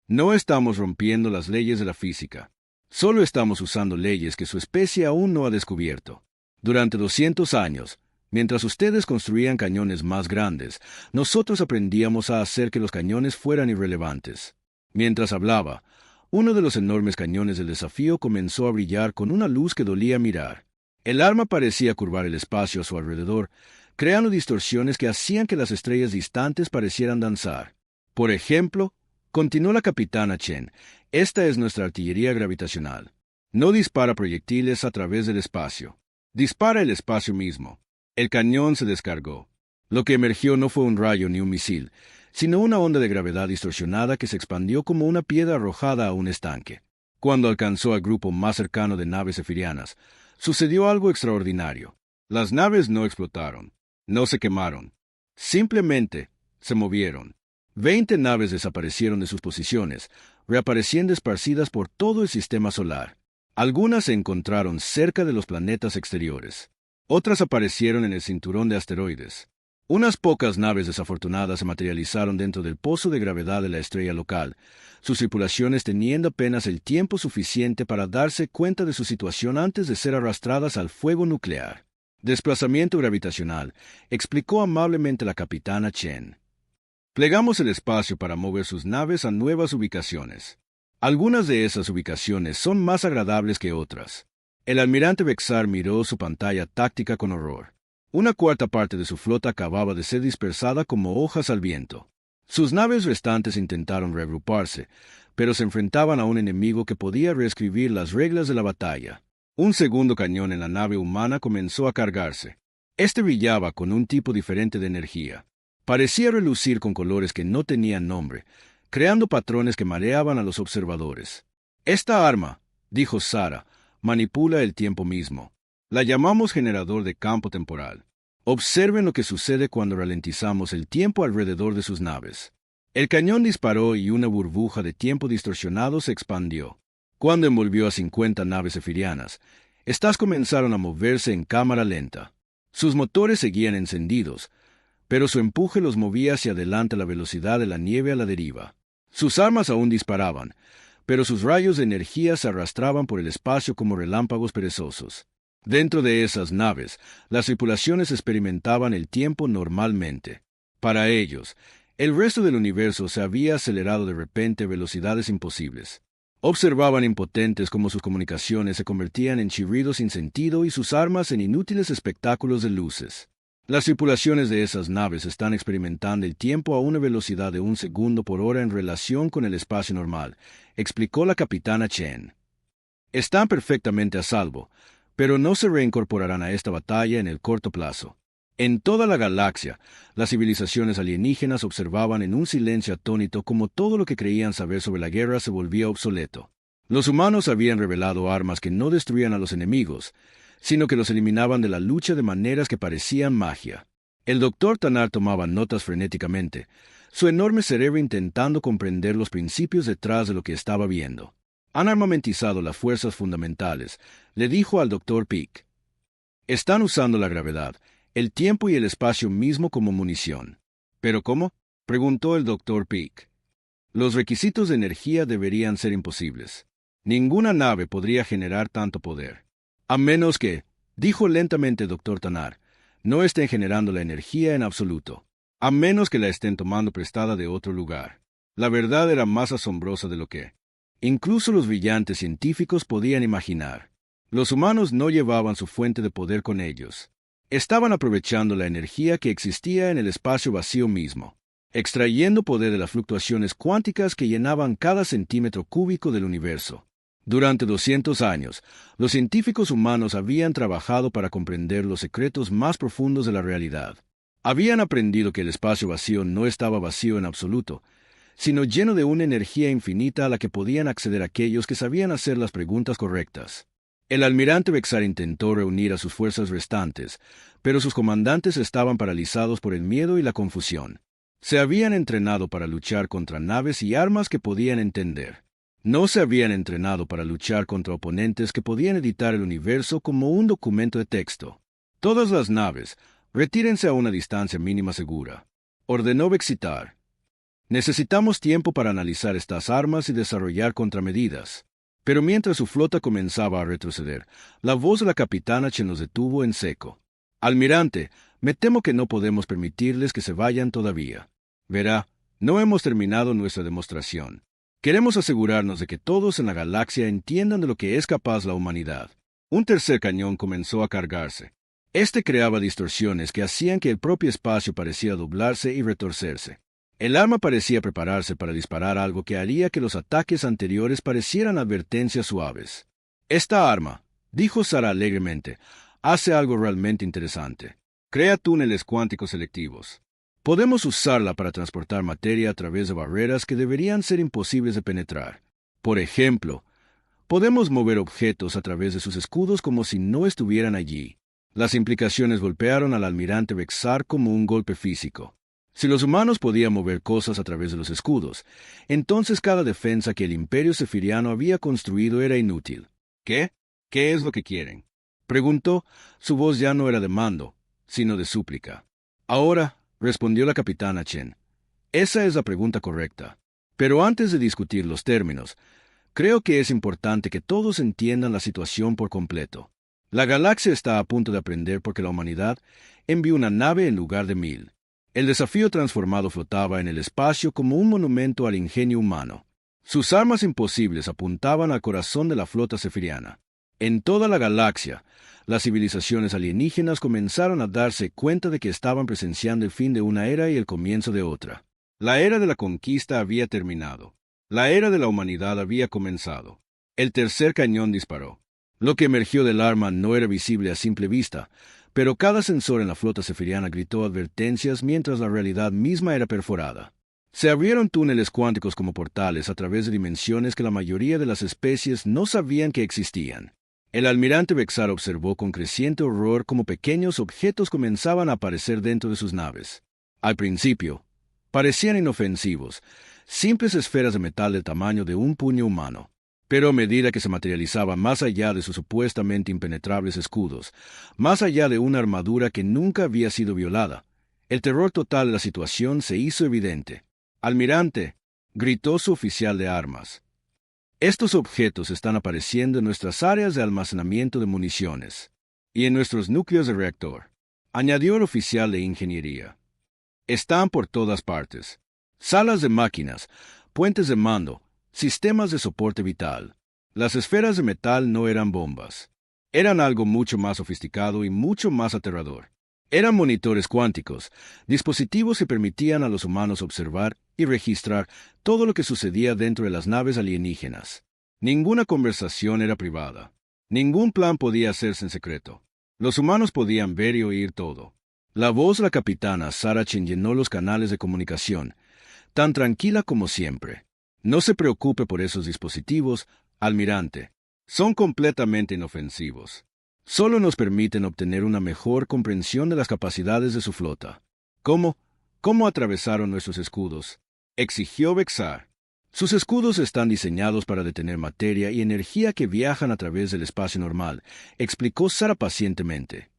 No estamos rompiendo las leyes de la física. Solo estamos usando leyes que su especie aún no ha descubierto. Durante 200 años, mientras ustedes construían cañones más grandes, nosotros aprendíamos a hacer que los cañones fueran irrelevantes. Mientras hablaba, uno de los enormes cañones del desafío comenzó a brillar con una luz que dolía mirar. El arma parecía curvar el espacio a su alrededor, creando distorsiones que hacían que las estrellas distantes parecieran danzar. Por ejemplo, continuó la capitana Chen, esta es nuestra artillería gravitacional. No dispara proyectiles a través del espacio. Dispara el espacio mismo. El cañón se descargó. Lo que emergió no fue un rayo ni un misil, sino una onda de gravedad distorsionada que se expandió como una piedra arrojada a un estanque. Cuando alcanzó al grupo más cercano de naves efirianas, sucedió algo extraordinario. Las naves no explotaron, no se quemaron. Simplemente se movieron. 20 naves desaparecieron de sus posiciones, reapareciendo esparcidas por todo el sistema solar. Algunas se encontraron cerca de los planetas exteriores. Otras aparecieron en el cinturón de asteroides. Unas pocas naves desafortunadas se materializaron dentro del pozo de gravedad de la estrella local, sus tripulaciones teniendo apenas el tiempo suficiente para darse cuenta de su situación antes de ser arrastradas al fuego nuclear. Desplazamiento gravitacional, explicó amablemente la capitana Chen. Plegamos el espacio para mover sus naves a nuevas ubicaciones. Algunas de esas ubicaciones son más agradables que otras. El almirante Vexar miró su pantalla táctica con horror. Una cuarta parte de su flota acababa de ser dispersada como hojas al viento. Sus naves restantes intentaron reagruparse, pero se enfrentaban a un enemigo que podía reescribir las reglas de la batalla. Un segundo cañón en la nave humana comenzó a cargarse. Este brillaba con un tipo diferente de energía. Parecía relucir con colores que no tenían nombre, creando patrones que mareaban a los observadores. Esta arma, dijo Sara, manipula el tiempo mismo. La llamamos generador de campo temporal. Observen lo que sucede cuando ralentizamos el tiempo alrededor de sus naves. El cañón disparó y una burbuja de tiempo distorsionado se expandió. Cuando envolvió a 50 naves efirianas, estas comenzaron a moverse en cámara lenta. Sus motores seguían encendidos, pero su empuje los movía hacia adelante a la velocidad de la nieve a la deriva. Sus armas aún disparaban, pero sus rayos de energía se arrastraban por el espacio como relámpagos perezosos. Dentro de esas naves, las tripulaciones experimentaban el tiempo normalmente. Para ellos, el resto del universo se había acelerado de repente a velocidades imposibles. Observaban impotentes cómo sus comunicaciones se convertían en chirridos sin sentido y sus armas en inútiles espectáculos de luces. Las tripulaciones de esas naves están experimentando el tiempo a una velocidad de 1 segundo por hora en relación con el espacio normal, explicó la capitana Chen. Están perfectamente a salvo, pero no se reincorporarán a esta batalla en el corto plazo. En toda la galaxia, las civilizaciones alienígenas observaban en un silencio atónito cómo todo lo que creían saber sobre la guerra se volvía obsoleto. Los humanos habían revelado armas que no destruían a los enemigos, sino que los eliminaban de la lucha de maneras que parecían magia. El doctor Tanar tomaba notas frenéticamente, su enorme cerebro intentando comprender los principios detrás de lo que estaba viendo. Han armamentizado las fuerzas fundamentales, le dijo al Dr. Peak. Están usando la gravedad, el tiempo y el espacio mismo como munición. ¿Pero cómo?, preguntó el Dr. Peak. Los requisitos de energía deberían ser imposibles. Ninguna nave podría generar tanto poder. A menos que, dijo lentamente el Dr. Tanar, no estén generando la energía en absoluto. A menos que la estén tomando prestada de otro lugar. La verdad era más asombrosa de lo que incluso los brillantes científicos podían imaginar. Los humanos no llevaban su fuente de poder con ellos. Estaban aprovechando la energía que existía en el espacio vacío mismo, extrayendo poder de las fluctuaciones cuánticas que llenaban cada centímetro cúbico del universo. Durante 200 años, los científicos humanos habían trabajado para comprender los secretos más profundos de la realidad. Habían aprendido que el espacio vacío no estaba vacío en absoluto, sino lleno de una energía infinita a la que podían acceder aquellos que sabían hacer las preguntas correctas. El almirante Bexar intentó reunir a sus fuerzas restantes, pero sus comandantes estaban paralizados por el miedo y la confusión. Se habían entrenado para luchar contra naves y armas que podían entender. No se habían entrenado para luchar contra oponentes que podían editar el universo como un documento de texto. Todas las naves, retírense a una distancia mínima segura, ordenó Bexitar. Necesitamos tiempo para analizar estas armas y desarrollar contramedidas. Pero mientras su flota comenzaba a retroceder, la voz de la capitana Chen los detuvo en seco. Almirante, me temo que no podemos permitirles que se vayan todavía. Verá, no hemos terminado nuestra demostración. Queremos asegurarnos de que todos en la galaxia entiendan de lo que es capaz la humanidad. Un tercer cañón comenzó a cargarse. Este creaba distorsiones que hacían que el propio espacio pareciera doblarse y retorcerse. El arma parecía prepararse para disparar algo que haría que los ataques anteriores parecieran advertencias suaves. Esta arma, dijo Sara alegremente, hace algo realmente interesante. Crea túneles cuánticos selectivos. Podemos usarla para transportar materia a través de barreras que deberían ser imposibles de penetrar. Por ejemplo, podemos mover objetos a través de sus escudos como si no estuvieran allí. Las implicaciones golpearon al almirante Bexar como un golpe físico. Si los humanos podían mover cosas a través de los escudos, entonces cada defensa que el Imperio Sefiriano había construido era inútil. ¿Qué? ¿Qué es lo que quieren?, preguntó. Su voz ya no era de mando, sino de súplica. Ahora, respondió la capitana Chen, esa es la pregunta correcta. Pero antes de discutir los términos, creo que es importante que todos entiendan la situación por completo. La galaxia está a punto de aprender porque la humanidad envió una nave en lugar de 1000. El desafío transformado flotaba en el espacio como un monumento al ingenio humano. Sus armas imposibles apuntaban al corazón de la flota sefiriana. En toda la galaxia, las civilizaciones alienígenas comenzaron a darse cuenta de que estaban presenciando el fin de una era y el comienzo de otra. La era de la conquista había terminado. La era de la humanidad había comenzado. El tercer cañón disparó. Lo que emergió del arma no era visible a simple vista, pero cada sensor en la flota sefiriana gritó advertencias mientras la realidad misma era perforada. Se abrieron túneles cuánticos como portales a través de dimensiones que la mayoría de las especies no sabían que existían. El almirante Bexar observó con creciente horror cómo pequeños objetos comenzaban a aparecer dentro de sus naves. Al principio, parecían inofensivos, simples esferas de metal del tamaño de un puño humano. Pero a medida que se materializaban más allá de sus supuestamente impenetrables escudos, más allá de una armadura que nunca había sido violada, el terror total de la situación se hizo evidente. «Almirante», gritó su oficial de armas, «estos objetos están apareciendo en nuestras áreas de almacenamiento de municiones y en nuestros núcleos de reactor», añadió el oficial de ingeniería. «Están por todas partes. Salas de máquinas, puentes de mando, sistemas de soporte vital. Las esferas de metal no eran bombas. Eran algo mucho más sofisticado y mucho más aterrador. Eran monitores cuánticos, dispositivos que permitían a los humanos observar y registrar todo lo que sucedía dentro de las naves alienígenas. Ninguna conversación era privada. Ningún plan podía hacerse en secreto. Los humanos podían ver y oír todo. La voz de la capitana Sara Chen llenó los canales de comunicación, tan tranquila como siempre. «No se preocupe por esos dispositivos, almirante. Son completamente inofensivos. Solo nos permiten obtener una mejor comprensión de las capacidades de su flota». «¿Cómo atravesaron nuestros escudos?», exigió Bexar. Sus escudos están diseñados para detener materia y energía que viajan a través del espacio normal, explicó Sara pacientemente.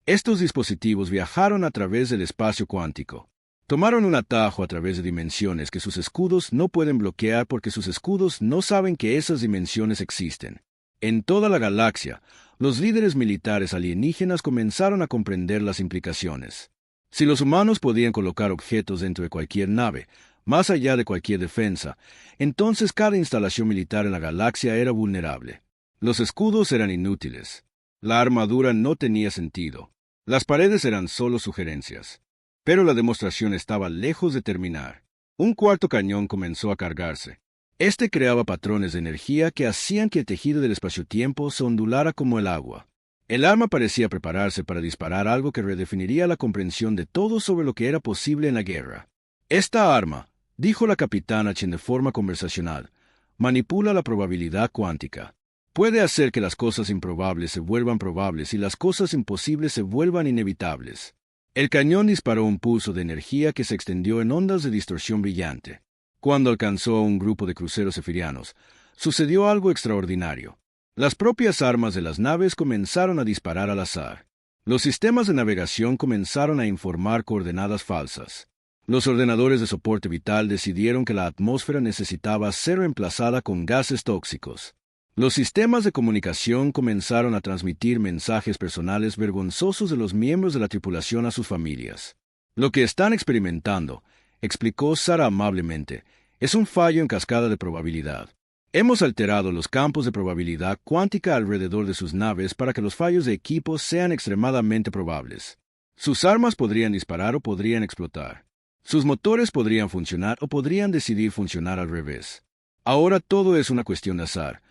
Estos dispositivos viajaron a través del espacio cuántico. Tomaron un atajo a través de dimensiones que sus escudos no pueden bloquear porque sus escudos no saben que esas dimensiones existen. En toda la galaxia, los líderes militares alienígenas comenzaron a comprender las implicaciones. Si los humanos podían colocar objetos dentro de cualquier nave, más allá de cualquier defensa, entonces cada instalación militar en la galaxia era vulnerable. Los escudos eran inútiles. La armadura no tenía sentido. Las paredes eran solo sugerencias. Pero la demostración estaba lejos de terminar. Un cuarto cañón comenzó a cargarse. Este creaba patrones de energía que hacían que el tejido del espacio-tiempo se ondulara como el agua. El arma parecía prepararse para disparar algo que redefiniría la comprensión de todo sobre lo que era posible en la guerra. Esta arma, dijo la capitana Chen de forma conversacional, manipula la probabilidad cuántica. Puede hacer que las cosas improbables se vuelvan probables y las cosas imposibles se vuelvan inevitables. El cañón disparó un pulso de energía que se extendió en ondas de distorsión brillante. Cuando alcanzó a un grupo de cruceros sefirianos, sucedió algo extraordinario. Las propias armas de las naves comenzaron a disparar al azar. Los sistemas de navegación comenzaron a informar coordenadas falsas. Los ordenadores de soporte vital decidieron que la atmósfera necesitaba ser reemplazada con gases tóxicos. Los sistemas de comunicación comenzaron a transmitir mensajes personales vergonzosos de los miembros de la tripulación a sus familias. Lo que están experimentando, explicó Sara amablemente, es un fallo en cascada de probabilidad. Hemos alterado los campos de probabilidad cuántica alrededor de sus naves para que los fallos de equipo sean extremadamente probables. Sus armas podrían disparar o podrían explotar. Sus motores podrían funcionar o podrían decidir funcionar al revés. Ahora todo es una cuestión de azar.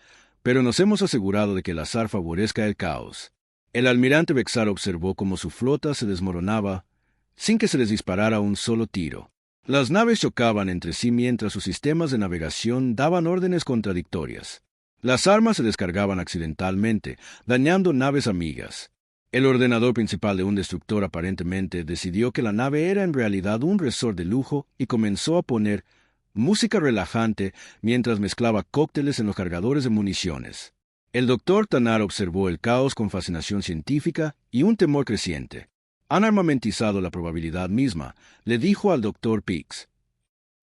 Pero nos hemos asegurado de que el azar favorezca el caos. El almirante Bexar observó cómo su flota se desmoronaba sin que se les disparara un solo tiro. Las naves chocaban entre sí mientras sus sistemas de navegación daban órdenes contradictorias. Las armas se descargaban accidentalmente, dañando naves amigas. El ordenador principal de un destructor aparentemente decidió que la nave era en realidad un resort de lujo y comenzó a poner música relajante mientras mezclaba cócteles en los cargadores de municiones. El doctor Tanar observó el caos con fascinación científica y un temor creciente. Han armamentizado la probabilidad misma, le dijo al doctor Pix.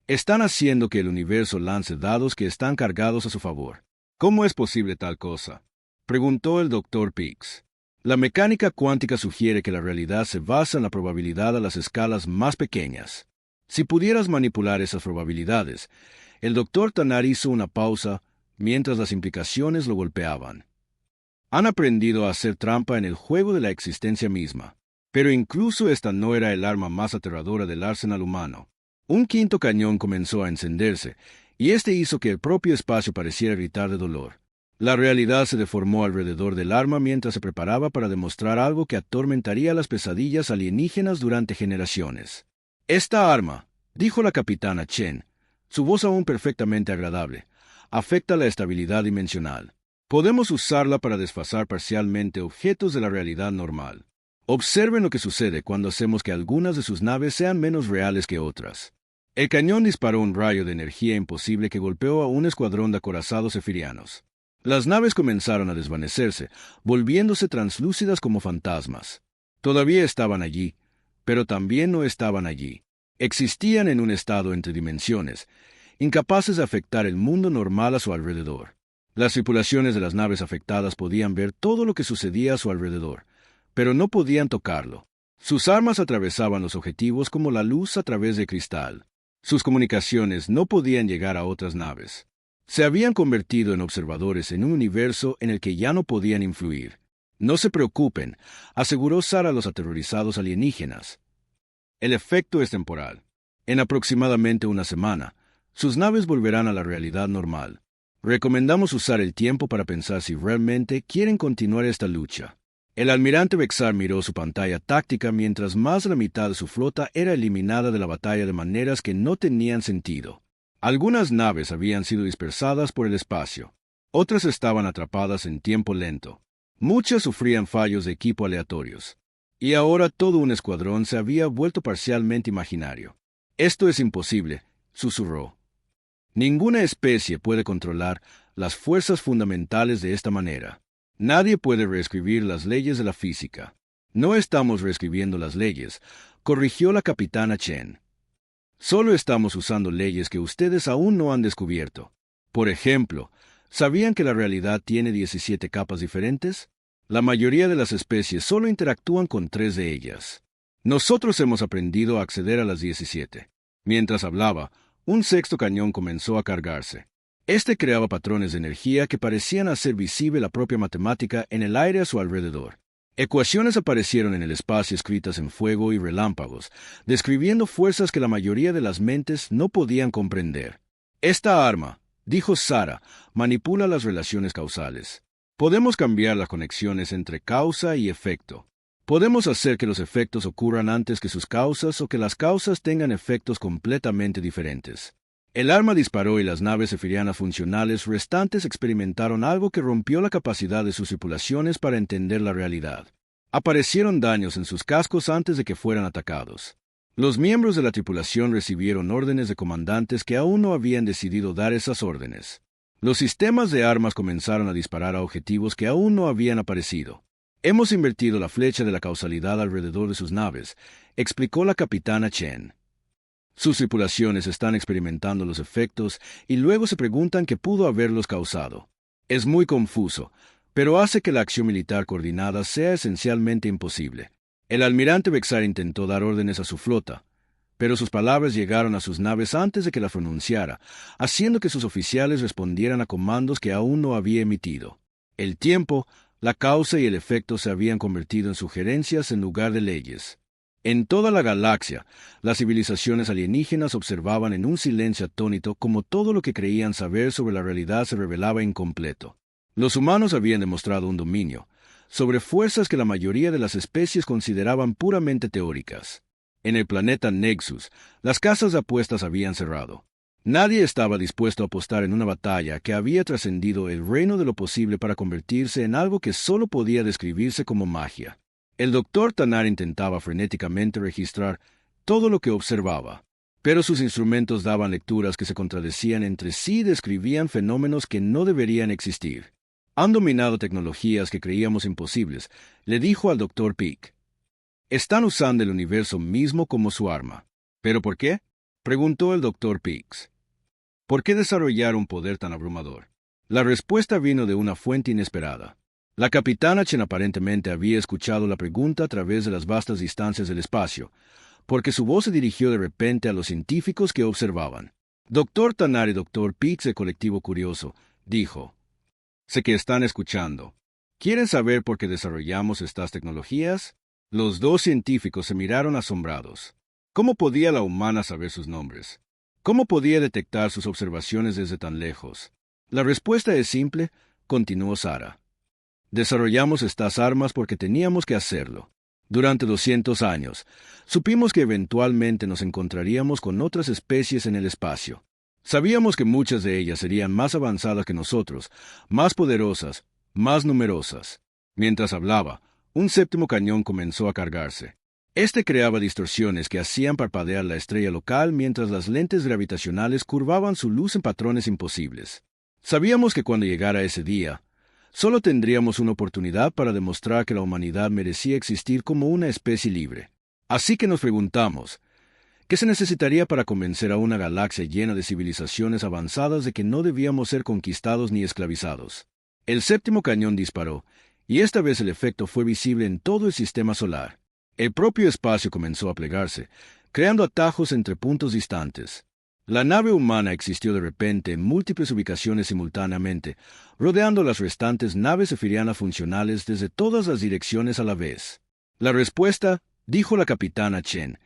Están haciendo que el universo lance dados que están cargados a su favor. ¿Cómo es posible tal cosa?, preguntó el doctor Pix. La mecánica cuántica sugiere que la realidad se basa en la probabilidad a las escalas más pequeñas. Si pudieras manipular esas probabilidades, el doctor Tanar hizo una pausa mientras las implicaciones lo golpeaban. Han aprendido a hacer trampa en el juego de la existencia misma. Pero incluso esta no era el arma más aterradora del arsenal humano. Un quinto cañón comenzó a encenderse, y este hizo que el propio espacio pareciera gritar de dolor. La realidad se deformó alrededor del arma mientras se preparaba para demostrar algo que atormentaría las pesadillas alienígenas durante generaciones. Esta arma, dijo la capitana Chen, su voz aún perfectamente agradable, afecta la estabilidad dimensional. Podemos usarla para desfasar parcialmente objetos de la realidad normal. Observen lo que sucede cuando hacemos que algunas de sus naves sean menos reales que otras. El cañón disparó un rayo de energía imposible que golpeó a un escuadrón de acorazados sefirianos. Las naves comenzaron a desvanecerse, volviéndose translúcidas como fantasmas. Todavía estaban allí, pero también no estaban allí. Existían en un estado entre dimensiones, incapaces de afectar el mundo normal a su alrededor. Las tripulaciones de las naves afectadas podían ver todo lo que sucedía a su alrededor, pero no podían tocarlo. Sus armas atravesaban los objetivos como la luz a través de cristal. Sus comunicaciones no podían llegar a otras naves. Se habían convertido en observadores en un universo en el que ya no podían influir. No se preocupen, aseguró Sara a los aterrorizados alienígenas. El efecto es temporal. En aproximadamente una semana, sus naves volverán a la realidad normal. Recomendamos usar el tiempo para pensar si realmente quieren continuar esta lucha. El almirante Bexar miró su pantalla táctica mientras más de la mitad de su flota era eliminada de la batalla de maneras que no tenían sentido. Algunas naves habían sido dispersadas por el espacio. Otras estaban atrapadas en tiempo lento. Muchas sufrían fallos de equipo aleatorios. Y ahora todo un escuadrón se había vuelto parcialmente imaginario. Esto es imposible, susurró. Ninguna especie puede controlar las fuerzas fundamentales de esta manera. Nadie puede reescribir las leyes de la física. No estamos reescribiendo las leyes, corrigió la capitana Chen. Solo estamos usando leyes que ustedes aún no han descubierto. Por ejemplo, ¿sabían que la realidad tiene 17 capas diferentes? La mayoría de las especies solo interactúan con 3 de ellas. Nosotros hemos aprendido a acceder a las 17. Mientras hablaba, un sexto cañón comenzó a cargarse. Este creaba patrones de energía que parecían hacer visible la propia matemática en el aire a su alrededor. Ecuaciones aparecieron en el espacio escritas en fuego y relámpagos, describiendo fuerzas que la mayoría de las mentes no podían comprender. Esta arma, dijo Sara, manipula las relaciones causales. Podemos cambiar las conexiones entre causa y efecto. Podemos hacer que los efectos ocurran antes que sus causas o que las causas tengan efectos completamente diferentes. El arma disparó y las naves sefirianas funcionales restantes experimentaron algo que rompió la capacidad de sus tripulaciones para entender la realidad. Aparecieron daños en sus cascos antes de que fueran atacados. Los miembros de la tripulación recibieron órdenes de comandantes que aún no habían decidido dar esas órdenes. Los sistemas de armas comenzaron a disparar a objetivos que aún no habían aparecido. Hemos invertido la flecha de la causalidad alrededor de sus naves, explicó la capitana Chen. Sus tripulaciones están experimentando los efectos y luego se preguntan qué pudo haberlos causado. Es muy confuso, pero hace que la acción militar coordinada sea esencialmente imposible. El almirante Bexar intentó dar órdenes a su flota, pero sus palabras llegaron a sus naves antes de que las pronunciara, haciendo que sus oficiales respondieran a comandos que aún no había emitido. El tiempo, la causa y el efecto se habían convertido en sugerencias en lugar de leyes. En toda la galaxia, las civilizaciones alienígenas observaban en un silencio atónito como todo lo que creían saber sobre la realidad se revelaba incompleto. Los humanos habían demostrado un dominio sobre fuerzas que la mayoría de las especies consideraban puramente teóricas. En el planeta Nexus, las casas de apuestas habían cerrado. Nadie estaba dispuesto a apostar en una batalla que había trascendido el reino de lo posible para convertirse en algo que solo podía describirse como magia. El doctor Tanar intentaba frenéticamente registrar todo lo que observaba, pero sus instrumentos daban lecturas que se contradecían entre sí y describían fenómenos que no deberían existir. Han dominado tecnologías que creíamos imposibles, le dijo al doctor Peak. Están usando el universo mismo como su arma. ¿Pero por qué?, preguntó el doctor Peaks. ¿Por qué desarrollar un poder tan abrumador? La respuesta vino de una fuente inesperada. La capitana Chen aparentemente había escuchado la pregunta a través de las vastas distancias del espacio, porque su voz se dirigió de repente a los científicos que observaban. Doctor Tanar y doctor Peaks de Colectivo Curioso, dijo. Sé que están escuchando. ¿Quieren saber por qué desarrollamos estas tecnologías? Los dos científicos se miraron asombrados. ¿Cómo podía la humana saber sus nombres? ¿Cómo podía detectar sus observaciones desde tan lejos? La respuesta es simple, continuó Sara. Desarrollamos estas armas porque teníamos que hacerlo. Durante 200 años, supimos que eventualmente nos encontraríamos con otras especies en el espacio. Sabíamos que muchas de ellas serían más avanzadas que nosotros, más poderosas, más numerosas. Mientras hablaba, un séptimo cañón comenzó a cargarse. Este creaba distorsiones que hacían parpadear la estrella local mientras las lentes gravitacionales curvaban su luz en patrones imposibles. Sabíamos que cuando llegara ese día, solo tendríamos una oportunidad para demostrar que la humanidad merecía existir como una especie libre. Así que nos preguntamos, ¿qué se necesitaría para convencer a una galaxia llena de civilizaciones avanzadas de que no debíamos ser conquistados ni esclavizados? El séptimo cañón disparó, y esta vez el efecto fue visible en todo el sistema solar. El propio espacio comenzó a plegarse, creando atajos entre puntos distantes. La nave humana existió de repente en múltiples ubicaciones simultáneamente, rodeando las restantes naves sefirianas funcionales desde todas las direcciones a la vez. La respuesta, dijo la capitana Chen,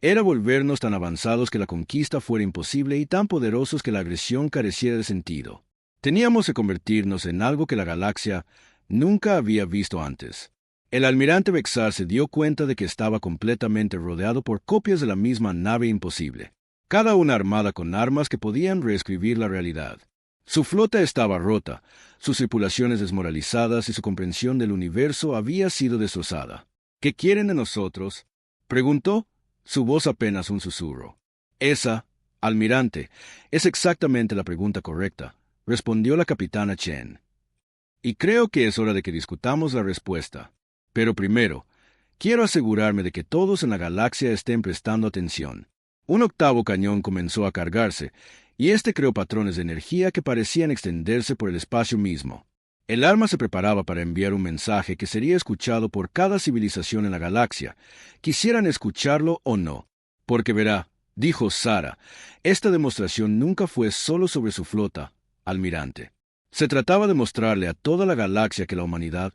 era volvernos tan avanzados que la conquista fuera imposible y tan poderosos que la agresión careciera de sentido. Teníamos que convertirnos en algo que la galaxia nunca había visto antes. El almirante Bexar se dio cuenta de que estaba completamente rodeado por copias de la misma nave imposible, cada una armada con armas que podían reescribir la realidad. Su flota estaba rota, sus tripulaciones desmoralizadas y su comprensión del universo había sido destrozada. ¿Qué quieren de nosotros?, preguntó, su voz apenas un susurro. Esa, Almirante, es exactamente la pregunta correcta, respondió la capitana Chen. Y creo que es hora de que discutamos la respuesta. Pero primero, quiero asegurarme de que todos en la galaxia estén prestando atención. Un octavo cañón comenzó a cargarse, y este creó patrones de energía que parecían extenderse por el espacio mismo. El arma se preparaba para enviar un mensaje que sería escuchado por cada civilización en la galaxia, quisieran escucharlo o no. Porque verá, dijo Sara, esta demostración nunca fue solo sobre su flota, almirante. Se trataba de mostrarle a toda la galaxia que la humanidad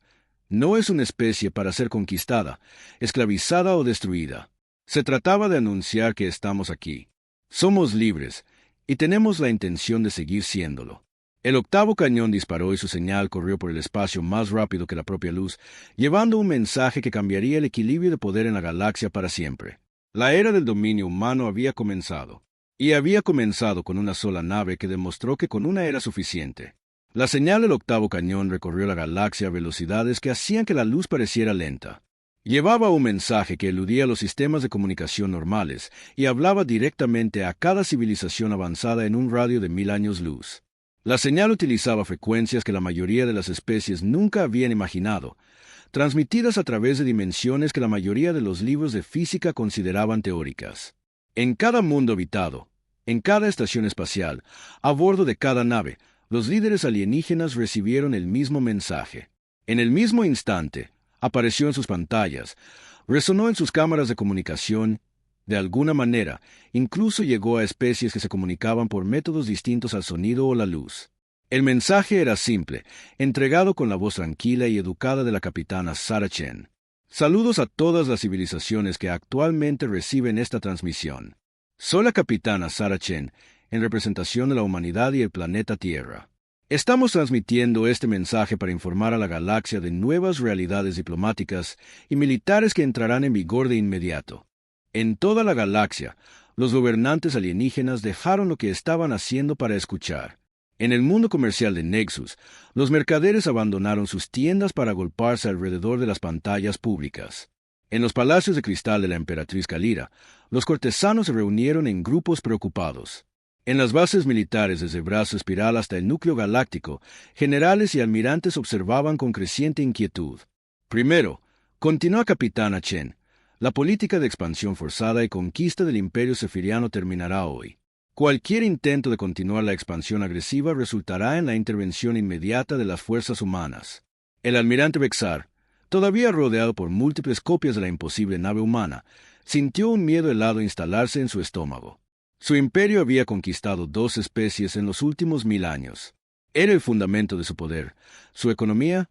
no es una especie para ser conquistada, esclavizada o destruida. Se trataba de anunciar que estamos aquí. Somos libres, y tenemos la intención de seguir siéndolo. El octavo cañón disparó y su señal corrió por el espacio más rápido que la propia luz, llevando un mensaje que cambiaría el equilibrio de poder en la galaxia para siempre. La era del dominio humano había comenzado, y había comenzado con una sola nave que demostró que con una era suficiente. La señal del octavo cañón recorrió la galaxia a velocidades que hacían que la luz pareciera lenta. Llevaba un mensaje que eludía los sistemas de comunicación normales y hablaba directamente a cada civilización avanzada en un radio de 1000 años luz. La señal utilizaba frecuencias que la mayoría de las especies nunca habían imaginado, transmitidas a través de dimensiones que la mayoría de los libros de física consideraban teóricas. En cada mundo habitado, en cada estación espacial, a bordo de cada nave, los líderes alienígenas recibieron el mismo mensaje. En el mismo instante, apareció en sus pantallas, resonó en sus cámaras de comunicación, de alguna manera, incluso llegó a especies que se comunicaban por métodos distintos al sonido o la luz. El mensaje era simple, entregado con la voz tranquila y educada de la capitana Sara Chen. Saludos a todas las civilizaciones que actualmente reciben esta transmisión. Soy la capitana Sara Chen, en representación de la humanidad y el planeta Tierra. Estamos transmitiendo este mensaje para informar a la galaxia de nuevas realidades diplomáticas y militares que entrarán en vigor de inmediato. En toda la galaxia, los gobernantes alienígenas dejaron lo que estaban haciendo para escuchar. En el mundo comercial de Nexus, los mercaderes abandonaron sus tiendas para agolparse alrededor de las pantallas públicas. En los palacios de cristal de la emperatriz Kalira, los cortesanos se reunieron en grupos preocupados. En las bases militares desde el brazo espiral hasta el núcleo galáctico, generales y almirantes observaban con creciente inquietud. Primero, continuó Capitana Chen, la política de expansión forzada y conquista del imperio sefiriano terminará hoy. Cualquier intento de continuar la expansión agresiva resultará en la intervención inmediata de las fuerzas humanas. El almirante Vexar, todavía rodeado por múltiples copias de la imposible nave humana, sintió un miedo helado instalarse en su estómago. Su imperio había conquistado 2 especies en los últimos 1000 años. Era el fundamento de su poder, su economía,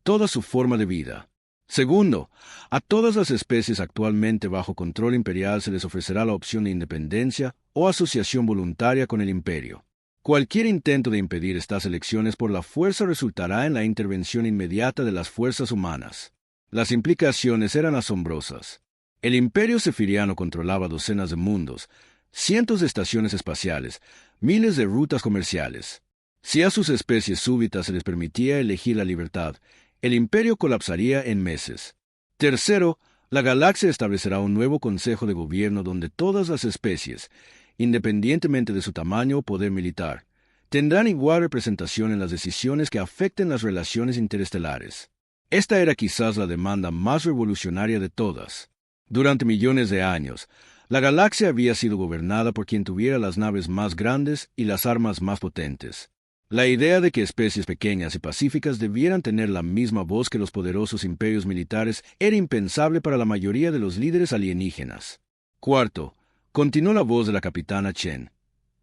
toda su forma de vida. Segundo, a todas las especies actualmente bajo control imperial se les ofrecerá la opción de independencia o asociación voluntaria con el imperio. Cualquier intento de impedir estas elecciones por la fuerza resultará en la intervención inmediata de las fuerzas humanas. Las implicaciones eran asombrosas. El imperio sefiriano controlaba docenas de mundos, cientos de estaciones espaciales, miles de rutas comerciales. Si a sus especies súbitas se les permitía elegir la libertad, el imperio colapsaría en meses. Tercero, la galaxia establecerá un nuevo consejo de gobierno donde todas las especies, independientemente de su tamaño o poder militar, tendrán igual representación en las decisiones que afecten las relaciones interestelares. Esta era quizás la demanda más revolucionaria de todas. Durante millones de años, la galaxia había sido gobernada por quien tuviera las naves más grandes y las armas más potentes. La idea de que especies pequeñas y pacíficas debieran tener la misma voz que los poderosos imperios militares era impensable para la mayoría de los líderes alienígenas. Cuarto, continuó la voz de la capitana Chen.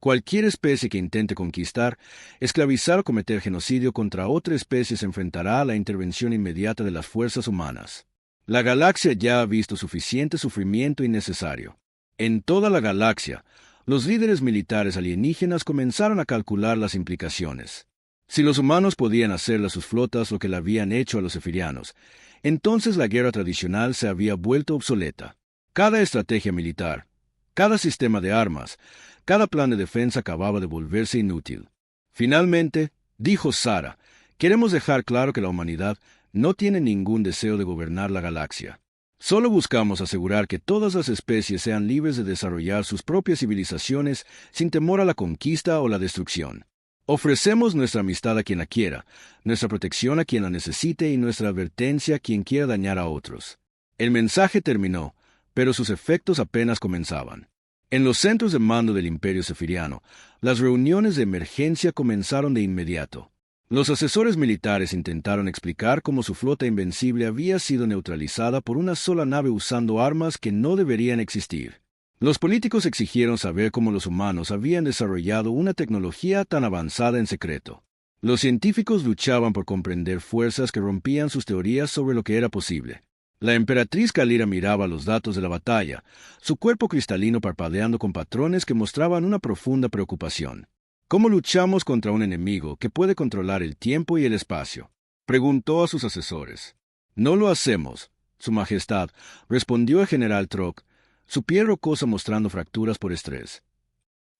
Cualquier especie que intente conquistar, esclavizar o cometer genocidio contra otra especie se enfrentará a la intervención inmediata de las fuerzas humanas. La galaxia ya ha visto suficiente sufrimiento innecesario. En toda la galaxia, los líderes militares alienígenas comenzaron a calcular las implicaciones. Si los humanos podían hacerle a sus flotas lo que le habían hecho a los sefirianos, entonces la guerra tradicional se había vuelto obsoleta. Cada estrategia militar, cada sistema de armas, cada plan de defensa acababa de volverse inútil. Finalmente, dijo Sara, queremos dejar claro que la humanidad no tiene ningún deseo de gobernar la galaxia. Solo buscamos asegurar que todas las especies sean libres de desarrollar sus propias civilizaciones sin temor a la conquista o la destrucción. Ofrecemos nuestra amistad a quien la quiera, nuestra protección a quien la necesite y nuestra advertencia a quien quiera dañar a otros. El mensaje terminó, pero sus efectos apenas comenzaban. En los centros de mando del Imperio Sefiriano, las reuniones de emergencia comenzaron de inmediato. Los asesores militares intentaron explicar cómo su flota invencible había sido neutralizada por una sola nave usando armas que no deberían existir. Los políticos exigieron saber cómo los humanos habían desarrollado una tecnología tan avanzada en secreto. Los científicos luchaban por comprender fuerzas que rompían sus teorías sobre lo que era posible. La emperatriz Kalira miraba los datos de la batalla, su cuerpo cristalino parpadeando con patrones que mostraban una profunda preocupación. ¿Cómo luchamos contra un enemigo que puede controlar el tiempo y el espacio? Preguntó a sus asesores. No lo hacemos, Su Majestad, respondió el general Trok, su piel rocosa mostrando fracturas por estrés.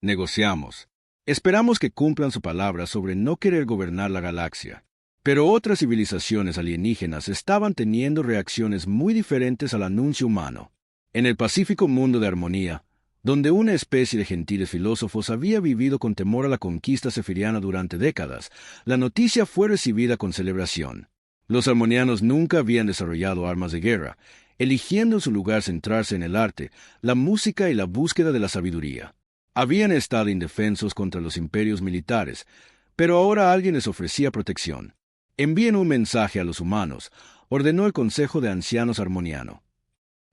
Negociamos. Esperamos que cumplan su palabra sobre no querer gobernar la galaxia. Pero otras civilizaciones alienígenas estaban teniendo reacciones muy diferentes al anuncio humano. En el pacífico mundo de armonía, donde una especie de gentiles filósofos había vivido con temor a la conquista sefiriana durante décadas, la noticia fue recibida con celebración. Los armonianos nunca habían desarrollado armas de guerra, eligiendo en su lugar centrarse en el arte, la música y la búsqueda de la sabiduría. Habían estado indefensos contra los imperios militares, pero ahora alguien les ofrecía protección. Envíen un mensaje a los humanos, ordenó el Consejo de Ancianos armoniano.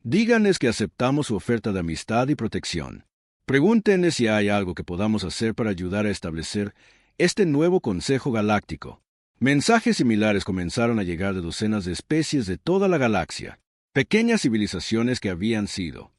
Díganles que aceptamos su oferta de amistad y protección. Pregúntenles si hay algo que podamos hacer para ayudar a establecer este nuevo Consejo Galáctico. Mensajes similares comenzaron a llegar de docenas de especies de toda la galaxia, pequeñas civilizaciones que habían sido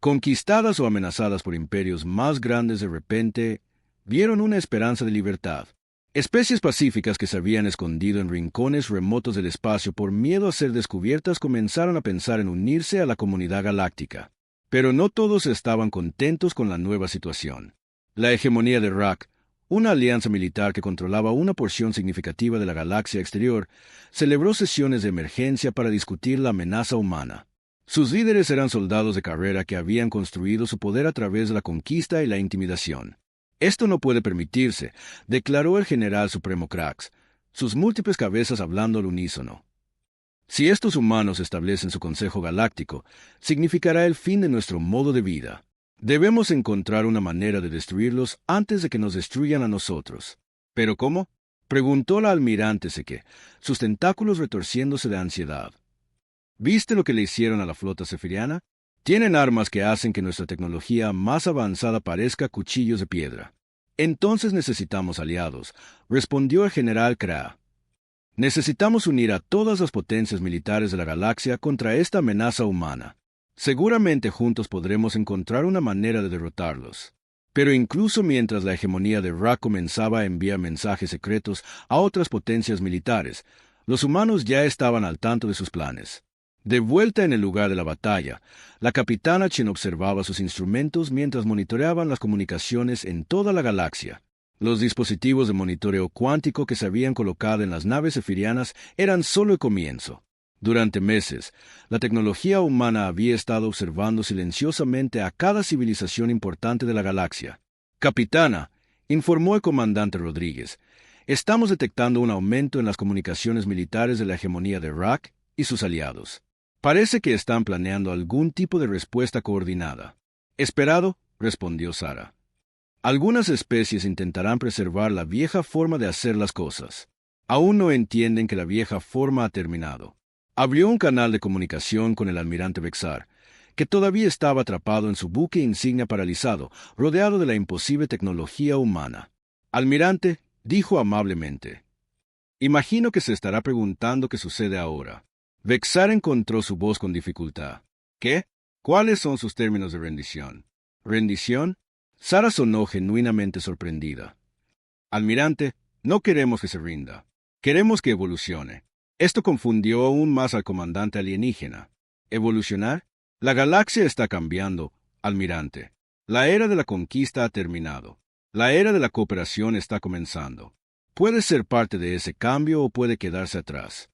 conquistadas o amenazadas por imperios más grandes. De repente, vieron una esperanza de libertad. Especies pacíficas que se habían escondido en rincones remotos del espacio por miedo a ser descubiertas comenzaron a pensar en unirse a la comunidad galáctica. Pero no todos estaban contentos con la nueva situación. La hegemonía de Rak, una alianza militar que controlaba una porción significativa de la galaxia exterior, celebró sesiones de emergencia para discutir la amenaza humana. Sus líderes eran soldados de carrera que habían construido su poder a través de la conquista y la intimidación. Esto no puede permitirse, declaró el general supremo Krax, sus múltiples cabezas hablando al unísono. Si estos humanos establecen su Consejo Galáctico, significará el fin de nuestro modo de vida. Debemos encontrar una manera de destruirlos antes de que nos destruyan a nosotros. ¿Pero cómo?, preguntó la almirante Seke, sus tentáculos retorciéndose de ansiedad. ¿Viste lo que le hicieron a la flota sefiriana? Tienen armas que hacen que nuestra tecnología más avanzada parezca cuchillos de piedra. Entonces necesitamos aliados, respondió el general Kra. Necesitamos unir a todas las potencias militares de la galaxia contra esta amenaza humana. Seguramente juntos podremos encontrar una manera de derrotarlos. Pero incluso mientras la hegemonía de Ra comenzaba a enviar mensajes secretos a otras potencias militares, los humanos ya estaban al tanto de sus planes. De vuelta en el lugar de la batalla, la capitana Chen observaba sus instrumentos mientras monitoreaban las comunicaciones en toda la galaxia. Los dispositivos de monitoreo cuántico que se habían colocado en las naves sefirianas eran solo el comienzo. Durante meses, la tecnología humana había estado observando silenciosamente a cada civilización importante de la galaxia. Capitana, informó el comandante Rodríguez, estamos detectando un aumento en las comunicaciones militares de la hegemonía de Rak y sus aliados. Parece que están planeando algún tipo de respuesta coordinada. Esperado, respondió Sara. Algunas especies intentarán preservar la vieja forma de hacer las cosas. Aún no entienden que la vieja forma ha terminado. Abrió un canal de comunicación con el almirante Vexar, que todavía estaba atrapado en su buque insignia paralizado, rodeado de la imposible tecnología humana. Almirante, dijo amablemente, imagino que se estará preguntando qué sucede ahora. Vexar encontró su voz con dificultad. ¿Qué? ¿Cuáles son sus términos de rendición? ¿Rendición? Sara sonó genuinamente sorprendida. Almirante, no queremos que se rinda. Queremos que evolucione. Esto confundió aún más al comandante alienígena. ¿Evolucionar? La galaxia está cambiando, almirante. La era de la conquista ha terminado. La era de la cooperación está comenzando. Puede ser parte de ese cambio o puede quedarse atrás.